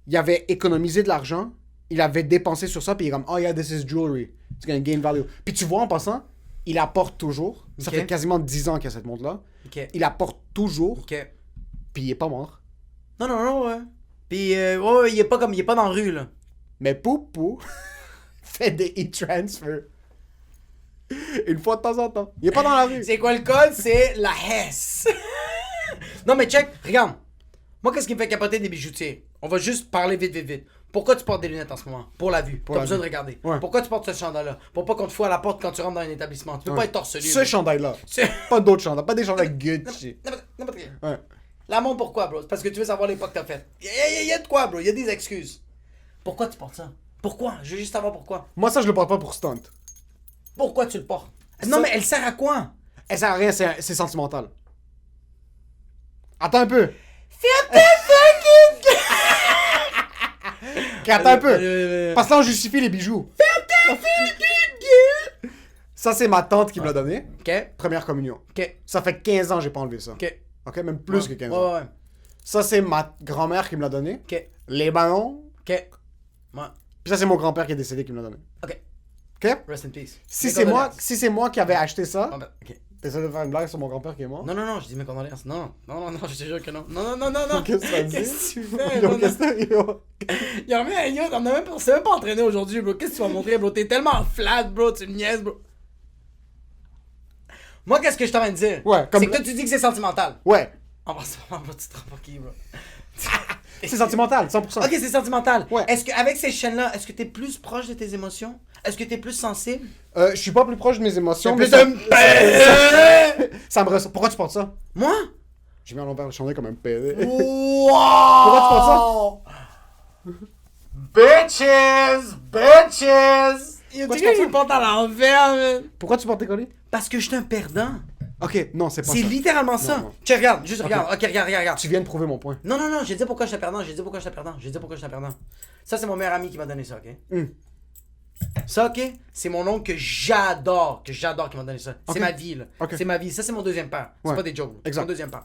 il avait économisé de l'argent, il avait dépensé sur ça, puis il est comme, oh yeah, this is jewelry. It's gonna gain value. Puis tu vois, en passant, il apporte toujours. Ça Ok. fait quasiment 10 ans qu'il y a cette montre-là. Ok. Il apporte toujours, Ok. puis il est pas mort. Non, ouais. Puis, ouais, il est pas dans la rue, là. Mais Poupou fait des e-transfers. Une fois de temps en temps. Il est pas dans la rue. C'est quoi le code? C'est la Hesse. Non, mais check, regarde. Moi, qu'est-ce qui me fait capoter des bijoutiers? On va juste parler vite. Pourquoi tu portes des lunettes en ce moment? Pour la vue. T'as la besoin vue. de regarder. Ouais. Pourquoi tu portes ce chandail-là? Pour pas qu'on te fout à la porte quand tu rentres dans un établissement. Tu peux pas être torse nu. Ce chandail-là. C'est- Pas d'autres chandails. Pas des chandails Gucci. N'importe quel. Ouais. La montre, pourquoi, bro? C'est parce que tu veux savoir les pas que t'as fait. Y a de quoi, bro? Y a des excuses. Pourquoi tu portes ça? Pourquoi? Je veux juste savoir pourquoi. Moi, ça, je le porte pas pour stunt. Pourquoi tu le portes? Non, mais elle sert à quoi? Elle sert à rien, c'est sentimental. Attends un peu. Ok, attends un peu. Parce que là, on justifie les bijoux. Ça, c'est ma tante qui me l'a donné. Ok, Première communion. ok, Ça fait 15 ans que j'ai pas enlevé ça. ok. Ok, même plus que 15 ans. Ouais. Ça, c'est ma grand-mère qui me l'a donné. Ok, Les ballons. ok. Ouais. Puis ça, c'est mon grand-père qui est décédé qui me l'a donné. Ok. Ok? Rest in peace. Si Mes c'est moi, condoléances. si c'est moi qui avais acheté ça, Ah, ben, ok. t'essaies de faire une blague sur mon grand-père qui est mort. Non, je dis mes condoléances. Non, je te jure que non. Non. Qu'est-ce que ça dit? Qu'est-ce que tu fais, Yo, bro? qu'est-ce que yo? On s'est même pas entraîné aujourd'hui, bro. Qu'est-ce que tu vas montrer, bro? T'es tellement flat, bro. Tu me niaises, bro. Moi, qu'est-ce que je t'en train de dire? Ouais, comme- C'est que toi, tu dis que c'est sentimental. Ouais, En passant, bro, tu te rends pour qui, bro? c'est sentimental, 100%. Ok, c'est sentimental. Ouais. Est-ce qu'avec ces chaînes-là, est-ce que t'es plus proche de tes émotions? Est-ce que t'es plus sensible? Je suis pas plus proche de mes émotions, mais Plus ça, de... ça me ressort. Pourquoi tu portes ça? Moi? J'ai mis à l'envers le chandail comme un pédé. Wow! Pourquoi tu portes Bitches! Bitches! Il y a Pourquoi des tu gars portes qui portent à l'envers, man. Pourquoi tu portes tes colis? Parce que je suis un perdant. Ok, non, c'est pas C'est ça. littéralement ça. Non. Tiens, regarde, juste regarde. Ok, regarde. Tu viens de prouver mon point. Non, j'ai dit pourquoi je suis un perdant. Ça, c'est mon meilleur ami qui m'a donné ça, ok? Hmm. Ça, ok? C'est mon oncle que j'adore qui m'a donné ça. Ok. C'est ma vie, là. Ok. C'est ma vie. Ça, c'est mon deuxième père. C'est Ouais. pas des jokes. C'est Exact. mon deuxième père.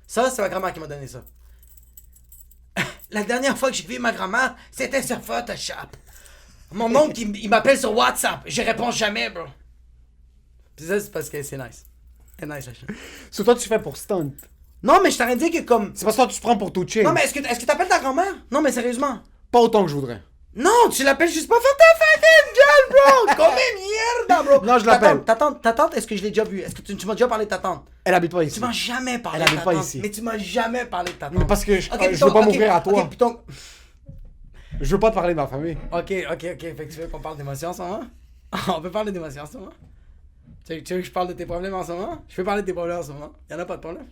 Ça, c'est ma grand-mère qui m'a donné ça. La dernière fois que j'ai vu ma grand-mère, c'était sur Photoshop. Mon oncle, il m'appelle sur WhatsApp. Je réponds jamais, bro. Puis ça, c'est parce que c'est nice. C'est nice, la chaîne. C'est toi, tu fais pour stunt. Non, mais je t'aurais dit que comme... C'est parce que toi, tu te prends pour tout chain. Non, mais est-ce que t'appelles ta grand-mère? Non, mais sérieusement. Pas autant que je voudrais. Non, tu l'appelles juste pour faire ta fucking gueule, bro! Come mierda, bro! Non, je l'appelle. Ta tante, est-ce que je l'ai déjà vue? Est-ce que tu m'as déjà parlé de ta tante? Elle habite pas ici. Tu m'as jamais parlé Elle de habite ta pas tante. ici. Mais tu m'as jamais parlé de ta Mais tante. parce que je Ok, veux puis pas ok, m'ouvrir à toi. Ok, puis donc... Je veux pas te parler de ma famille. Ok, fait que tu veux qu'on parle d'émotions en ce moment? On peut parler d'émotions en ce moment? Tu veux que je parle de tes problèmes en ce moment? Je peux parler de tes problèmes en ce moment. Y'en a pas de problème.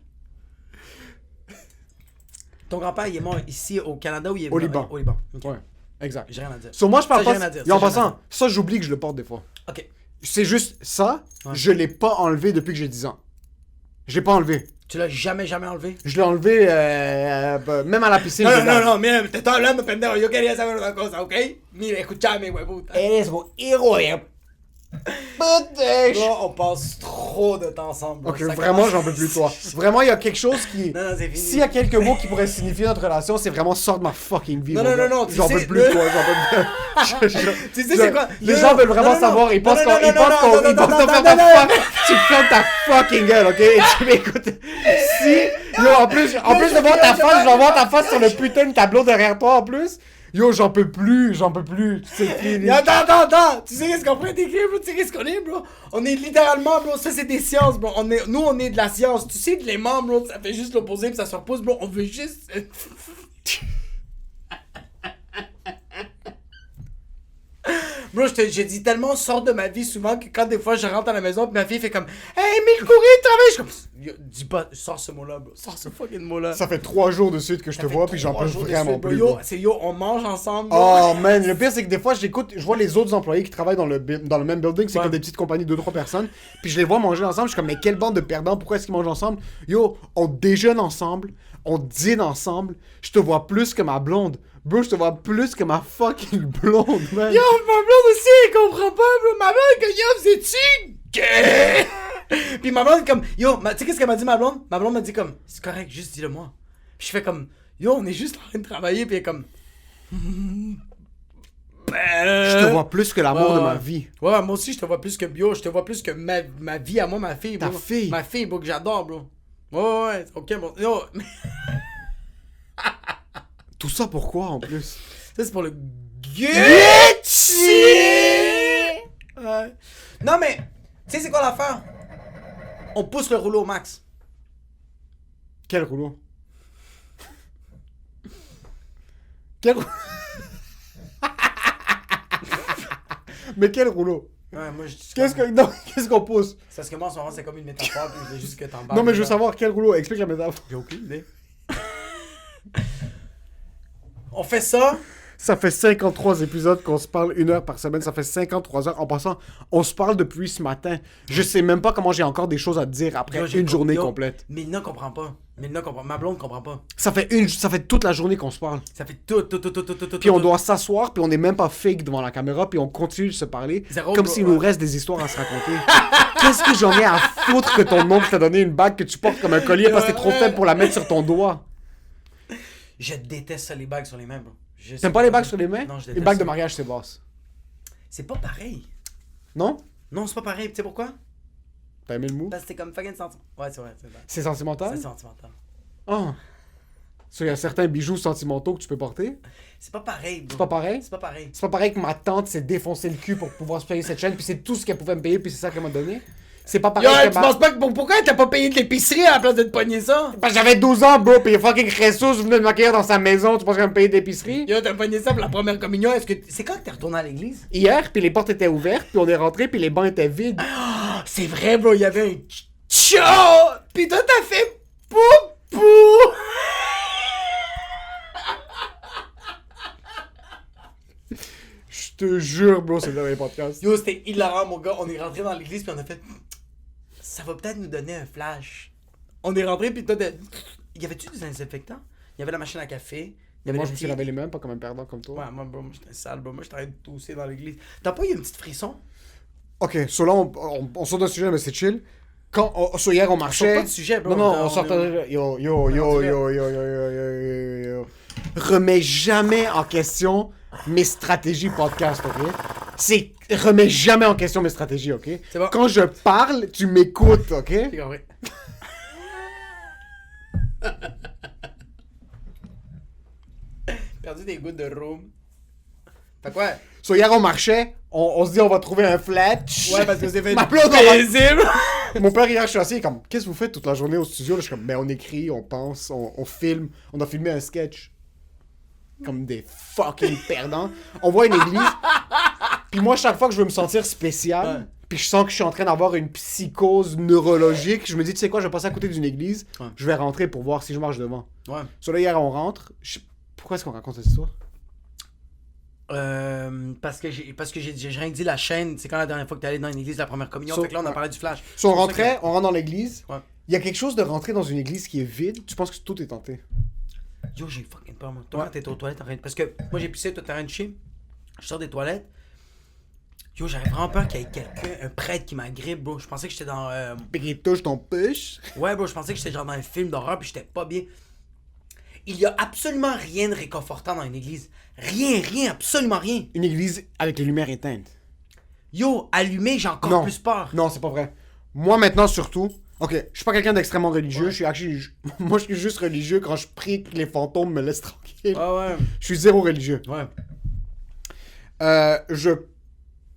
Ton grand-père, il est mort ici au Canada ou il est Au Liban. Au Liban. Ok. Ouais, exact. J'ai rien à dire. Sur moi, je parle Ça, j'ai pas. rien à dire. Et en Ça, j'ai rien à passant, ça, j'oublie que je le porte des fois. Ok. C'est juste ça, Ouais. je l'ai pas enlevé depuis que j'ai 10 ans. Je l'ai pas enlevé. Tu l'as jamais enlevé? Je l'ai enlevé même à la piscine. je l'ai No, mira, te estoy hablando, pendejo. Yo quería saber una cosa, ¿ok? Mira, escúchame, huevuta. Eres un héroe. Bro, on passe trop de temps ensemble. Bro. Ok, Ça vraiment, commence- j'en peux plus de toi. Vraiment, il y a quelque chose qui... Non, non, c'est fini. S'il y a quelques mots qui pourraient signifier notre relation, c'est vraiment sort de ma fucking vie. Non, mon non, gars. non, non, tu J'en sais, peux plus de toi, j'en peux plus. Tu sais, c'est quoi? Les Non, gens non, veulent vraiment non, non, savoir. non. Ils pensent Non, non, qu'on... Ils non, pensent non, qu'on... non, Ils non, pensent non, qu'on non, ferme non, ta non. fuck... Tu fermes ta fucking gueule, ok? Et tu m'écoutes. Si... Yo, en plus de voir ta face, je vais voir ta face sur le putain de tableau derrière toi, en plus. Yo, j'en peux plus. C'est fini. Attends. Tu sais qu'est-ce qu'on pourrait décrire, bro? Tu sais qu'est-ce qu'on est, bro? On est littéralement, bro. Ça, c'est des sciences, bro. Nous, on est de la science. Tu sais, de l'aimant, bro. Ça fait juste l'opposé, puis ça se repose, bro. On veut juste. Bro, je dis tellement sort de ma vie souvent que quand des fois je rentre à la maison puis ma fille fait comme hey, Emile Coury, travaille. Je suis comme yo, dis pas, sors ce mot-là, bro. Sors ce fucking mot-là. Ça fait 3 jours de suite que je te Ça fait vois, puis j'en 3 peux jours de vraiment suite, bro. plus. Yo, bro. c'est yo, on mange ensemble. bro. Oh man, le pire c'est que des fois je vois les autres employés qui travaillent dans le même building, c'est Ouais. comme des petites compagnies de 2-3 personnes, puis je les vois manger ensemble, je suis comme mais quelle bande de perdants, pourquoi est-ce qu'ils mangent ensemble? Yo, on déjeune ensemble, on dîne ensemble, je te vois plus que ma blonde. Bro, je te vois plus que ma fucking blonde, man. Yo, ma blonde aussi, elle comprend pas, bro. Ma blonde, comme, yo, vous êtes-tu gay? Puis ma blonde, comme, yo, tu sais qu'est-ce qu'elle m'a dit, ma blonde? Ma blonde m'a dit, comme, c'est correct, juste dis-le moi. Puis je fais comme, yo, on est juste en train de travailler, puis elle est comme. Je te vois plus que l'amour de ma ouais. vie. Ouais, moi aussi, je te vois plus que bio, je te vois plus que ma vie à moi, ma fille, bro. Ta fille? Ma fille, bro, que j'adore, bro. Ouais, ok, bon. Yo, Tout ça pourquoi en plus? ça, c'est pour le Gucci! Ouais. Non, mais, tu sais, c'est quoi l'affaire? On pousse le rouleau au max. Quel rouleau? Quel rouleau? Mais quel rouleau? Ouais, moi, je dis. Qu'est-ce qu'on pousse? C'est parce que moi, en ce moment, c'est comme une métaphore, puis je veux juste que t'en parles. Non mais je veux savoir quel rouleau, explique la métaphore. J'ai aucune idée. On fait ça. Ça fait 53 épisodes qu'on se parle 1 heure par semaine, ça fait 53 heures. En passant, on se parle depuis ce matin. Je sais même pas comment j'ai encore des choses à te dire après Yo, j'ai une journée yo, complète. Mélina comprend pas. Mélina comprend. Ma blonde comprend pas. Ça fait toute la journée qu'on se parle. Ça fait tout. Puis on doit s'asseoir, puis on est même pas fake devant la caméra, puis on continue de se parler Zéro, comme bro, s'il ouais. nous reste des histoires à se raconter. Qu'est-ce que j'en ai à foutre que ton oncle t'a donné une bague que tu portes comme un collier parce que t'es trop faible pour la mettre sur ton doigt? Je déteste ça, les bagues sur les mains, bro. T'aimes pas les bagues sur les mains? Non, je déteste Une bague de ça. mariage, c'est basse. C'est pas pareil. Non? Non, c'est pas pareil. Tu sais pourquoi? T'as aimé le mot? Parce que c'est comme fucking sentiment. Ouais, c'est vrai. C'est vrai. C'est sentimental? C'est sentimental. Ah. Il y a certains bijoux sentimentaux que tu peux porter. C'est pas pareil, bro. C'est pas pareil? C'est pas pareil. C'est pas pareil que ma tante s'est défoncé le cul pour pouvoir se payer cette chaîne, puis c'est tout ce qu'elle pouvait me payer, puis c'est ça qu'elle m'a donné. C'est pas pareil Yo, que tu penses pas que pourquoi t'as pas payé de l'épicerie à la place de te pogner ça? Parce que j'avais 12 ans, bro, pis fucking Jesus venait de m'accueillir dans sa maison, tu penses qu'elle va me payer d'épicerie? Yo, t'as pogné ça pour la première communion. Est-ce que c'est quand que t'es retourné à l'église? Hier, puis les portes étaient ouvertes, puis on est rentré, puis les bancs étaient vides. Ah, c'est vrai, bro. Il y avait un tcho. Pis toi, t'as fait poupou. Je te jure, bro, c'est dans les podcasts. Yo, c'était hilarant, mon gars. On est rentré dans l'église puis on a fait. Ça va peut-être nous donner un flash. On est rentré puis toi, y avait-tu des désinfectants? Il y avait la machine à café. Il y avait Moi, le je me suis petit- lavé les mains, pas comme un perdant comme toi. Ouais, moi, bro, moi j'étais sale, bro. Moi, j'étais en train de tousser dans l'église. T'as pas eu une petite frisson? Ok, so là, on sort d'un sujet, mais c'est chill. So hier, on On marchait. sort pas du sujet, bro. Non, non, on sortait. Yo. Remets jamais en question mes stratégies podcast, ok? Remets jamais en question mes stratégies, ok? C'est bon. Quand je parle, tu m'écoutes, ok? J'ai compris. Perdu des gouttes de rhum. Fait quoi? So hier, on marchait, on se dit, on va trouver un flat. Ouais, parce que c'est fait Ma blonde, paisible. Mon père, hier, je suis assis, il est comme, qu'est-ce que vous faites toute la journée au studio? Là, je suis comme, ben, on écrit, on pense, on filme. On a filmé un sketch. Comme des fucking perdants. On voit une église. Puis moi, chaque fois que je veux me sentir spécial, Ouais. puis je sens que je suis en train d'avoir une psychose neurologique, je me dis, tu sais quoi, je vais passer à côté d'une église, Ouais. je vais rentrer pour voir si je marche devant. Ouais. So là, hier, on rentre. Pourquoi est-ce qu'on raconte cette histoire? Parce que j'ai rien dit la chaîne. C'est quand la dernière fois que t'es allé dans une église la première communion. So- fait que là, on a ouais. parlé du flash. So on C'est pour ça rentrait, on rentre dans l'église. Ouais. Il y a quelque chose de rentrer dans une église qui est vide. Tu penses que tout est tenté? Yo, j'ai fucking peur, moi. Toi, quand t'étais aux toilettes, parce que moi, j'ai pissé, toi, t'es en train de chier. Je sors des toilettes. Yo, j'avais vraiment peur qu'il y ait quelqu'un, un prêtre qui m'agrippe, bro. Je pensais que j'étais dans... Puis qu'il touche ton push. Ouais, bro, je pensais que j'étais genre dans un film d'horreur puis j'étais pas bien. Il y a absolument rien de réconfortant dans une église. Rien, absolument rien. Une église avec les lumières éteintes. Yo, allumé, j'ai encore plus peur. Non, c'est pas vrai. Moi, maintenant, surtout... Ok, je suis pas quelqu'un d'extrêmement religieux. Moi, je suis juste religieux quand je prie que les fantômes me laissent tranquille. Ouais. Je suis zéro religieux. Ouais.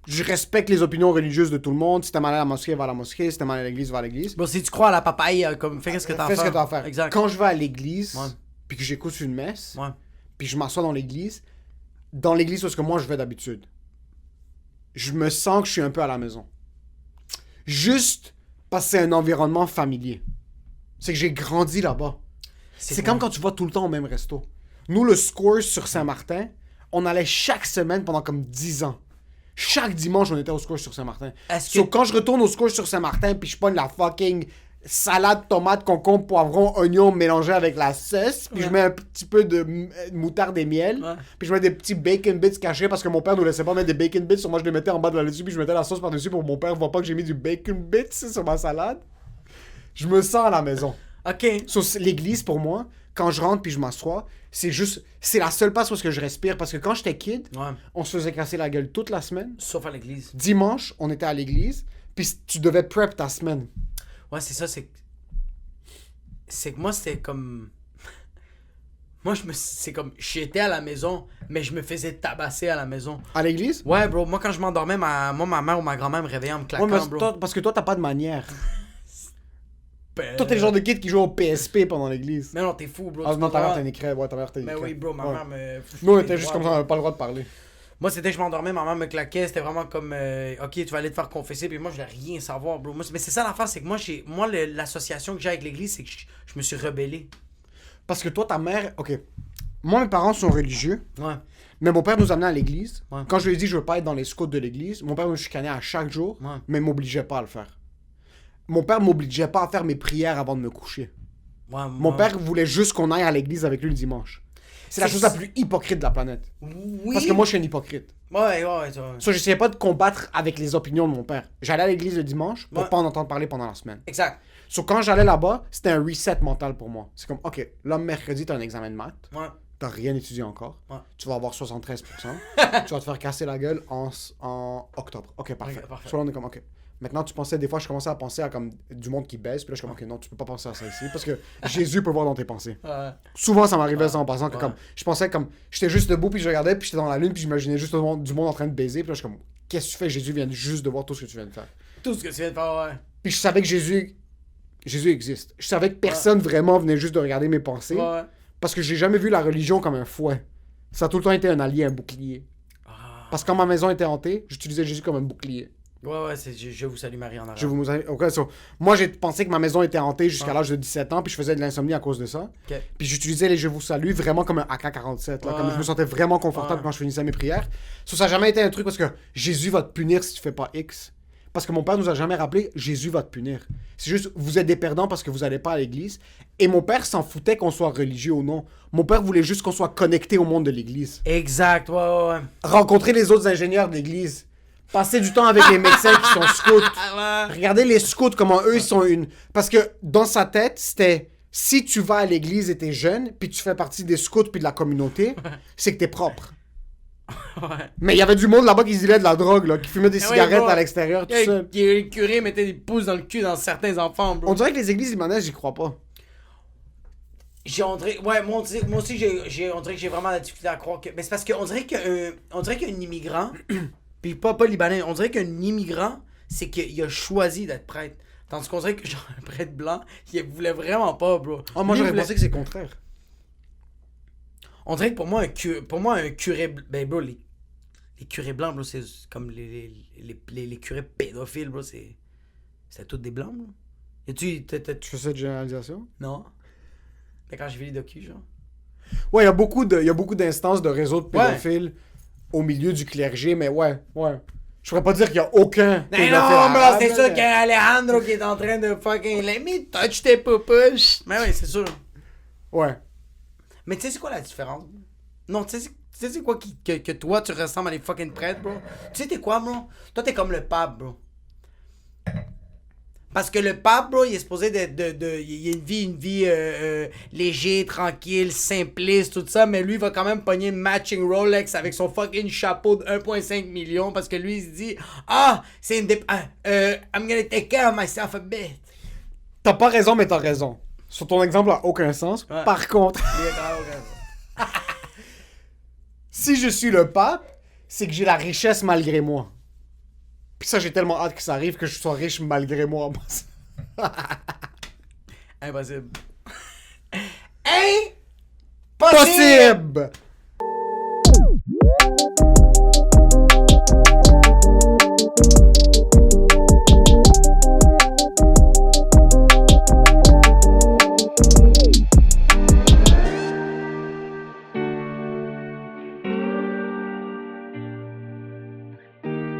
Je respecte les opinions religieuses de tout le monde. Si t'es mal à la mosquée, va à la mosquée. Si t'es mal à l'église, va à l'église. Bon, si tu crois à la papaye, comme fais ce que t'as à faire. Fais ce que t'as à faire. Exact. Quand je vais à l'église, Ouais. puis que j'écoute une messe, Ouais. puis je m'assois dans l'église parce que moi je vais d'habitude, je me sens que je suis un peu à la maison. Juste parce que c'est un environnement familier. C'est que j'ai grandi là-bas. C'est comme quand tu vas tout le temps au même resto. Nous, le Score sur Saint-Martin, on allait chaque semaine pendant comme 10 ans. Chaque dimanche, on était au Score sur Saint-Martin. Est-ce que- Quand je retourne au Score sur Saint-Martin, puis je pogne la fucking salade, tomate, concombre, poivron, oignon mélangé avec la sauce, puis je mets un petit peu de moutarde et miel, Ouais. puis je mets des petits bacon bits cachés parce que mon père nous laissait pas mettre des bacon bits, moi je les mettais en bas de là-dessus, puis je mettais la sauce par-dessus pour que mon père voit pas que j'ai mis du bacon bits sur ma salade. Je me sens à la maison. Ok. L'église, pour moi, quand je rentre puis je m'assois, c'est la seule place où est-ce que je respire, parce que quand j'étais kid, Ouais. on se faisait casser la gueule toute la semaine. Sauf à l'église. Dimanche, on était à l'église, puis tu devais prep ta semaine. Ouais, c'est ça, c'est que moi, c'était comme... Moi, c'est comme... J'étais à la maison, mais je me faisais tabasser à la maison. À l'église? Ouais, bro, moi, quand je m'endormais, ma mère ou ma grand-mère me réveillait en me claquant, Ouais, mais bro. parce que toi, t'as pas de manière. Ben, Toi, t'es le genre de kid qui joue au PSP pendant l'église. Mais non, t'es fou, bro. Ah tu non, peux ta mère pas- t'es écrit. Ouais, ta mère t'es Mais écrit. oui, bro, ma Ouais. mère me... Nous, on était juste comme ça, on avait pas le droit de parler. Moi, c'était que je m'endormais, ma mère me claquait, c'était vraiment comme ok, tu vas aller te faire confesser, puis moi je voulais rien savoir, bro. Mais c'est ça l'affaire, c'est que moi l'association que j'ai avec l'église, c'est que je me suis rebellé. Parce que toi, ta mère. Ok. Moi, mes parents sont religieux, Ouais. mais mon père nous amenait à l'église. Ouais. Quand je lui ai dit je veux pas être dans les scouts de l'église, mon père me chicanait à chaque jour, Ouais. mais m'obligeait pas à le faire. Mon père m'obligeait pas à faire mes prières avant de me coucher. Ouais, Mon père voulait juste qu'on aille à l'église avec lui le dimanche. C'est la chose la plus hypocrite de la planète. Oui. Parce que moi, je suis un hypocrite. Ouais. So, j'essayais pas de combattre avec les opinions de mon père. J'allais à l'église le dimanche pour Ouais. pas en entendre parler pendant la semaine. Exact. So, quand j'allais là-bas, c'était un reset mental pour moi. C'est comme, ok, là, mercredi, t'as un examen de maths. Ouais. T'as rien étudié encore. Ouais. Tu vas avoir 73%. Tu vas te faire casser la gueule en octobre. Ok, parfait. Ok, parfait. So, là, on est comme, ok. Maintenant, tu pensais, des fois, je commençais à penser à comme du monde qui baisse. Puis là, je suis comme, ok, non, tu peux pas penser à ça ici. Parce que Jésus peut voir dans tes pensées. Ouais. Souvent, ça m'arrivait ça en passant. Que, Ouais. comme, je pensais comme, j'étais juste debout, puis je regardais, puis j'étais dans la lune, puis j'imaginais juste du monde en train de baiser. Puis là, je suis comme, qu'est-ce que tu fais? Jésus vient juste de voir tout ce que tu viens de faire. Tout ce que tu viens de faire, ouais. Puis je savais que Jésus existe. Je savais que personne vraiment venait juste de regarder mes pensées. Ouais. Parce que j'ai jamais vu la religion comme un fouet. Ça a tout le temps été un allié, un bouclier. Ah. Parce que quand ma maison était hantée, j'utilisais Jésus comme un bouclier. Ouais, c'est je vous salue Marie en arabe. Moi, j'ai pensé que ma maison était hantée jusqu'à l'âge de 17 ans, puis je faisais de l'insomnie à cause de ça. Ok. Puis j'utilisais les Je vous salue vraiment comme un AK-47. Là, Ouais. comme je me sentais vraiment confortable Ouais. quand je finissais mes prières. Ça n'a jamais été un truc parce que Jésus va te punir si tu fais pas X. Parce que mon père nous a jamais rappelé Jésus va te punir. C'est juste, vous êtes des perdants parce que vous n'allez pas à l'église. Et mon père s'en foutait qu'on soit religieux ou non. Mon père voulait juste qu'on soit connecté au monde de l'église. Exact, ouais. Rencontrer les autres ingénieurs de l'église. Passer du temps avec les médecins qui sont scouts. Regardez les scouts, comment eux, ils sont une... Parce que dans sa tête, c'était... Si tu vas à l'église et t'es jeune, puis tu fais partie des scouts puis de la communauté, c'est que t'es propre. Ouais. Mais il y avait du monde là-bas qui se dilait de la drogue, là, qui fumait des Ah cigarettes ouais, bro. à l'extérieur, tout ça. Les curés mettaient des pouces dans le cul dans certains enfants, bro. On dirait que les églises libanaises, j'y crois pas. Ouais, moi aussi, on dirait que j'ai vraiment la difficulté à croire que... Mais c'est parce qu'on dirait qu'un immigrant, puis pas libanais, on dirait qu'un immigrant, c'est qu'il a choisi d'être prêtre. Tandis qu'on dirait que genre un prêtre blanc, il voulait vraiment pas, bro. Oh, moi, Lui, j'aurais il voulait- pensé que c'est le contraire. On dirait que pour moi, un curé... Ben, bro, les curés blancs, bro, c'est comme les curés pédophiles, bro, c'était tous des blancs, bro. Et Tu fais cette généralisation? Non. Mais quand j'ai vu les docus, genre... Ouais, il y a beaucoup d'instances de réseaux de pédophiles au milieu du clergé, mais ouais. Je pourrais pas dire qu'il y a aucun Mais pédophile non, bro, arabe, c'est là, sûr mais- qu'il y a Alejandro qui est en train de fucking let me touch tes pupush. Mais oui, c'est sûr. Ouais. Mais tu sais, c'est quoi la différence? Non, tu sais, Tu sais c'est quoi que toi, tu ressembles à des fucking prêtres, bro? Tu sais t'es quoi, bro? Toi, t'es comme le pape, bro. Parce que le pape, bro, il est supposé d'être il a une vie léger, tranquille, simpliste, tout ça, mais lui, il va quand même pogner matching Rolex avec son fucking chapeau de 1,5 million parce que lui, il se dit, c'est une I'm gonna take care of myself a bit. T'as pas raison, mais t'as raison. Sur ton exemple, a aucun sens. Ouais. Par contre, si je suis le pape, c'est que j'ai la richesse malgré moi. Puis ça, j'ai tellement hâte que ça arrive que je sois riche malgré moi. Impossible. Possible!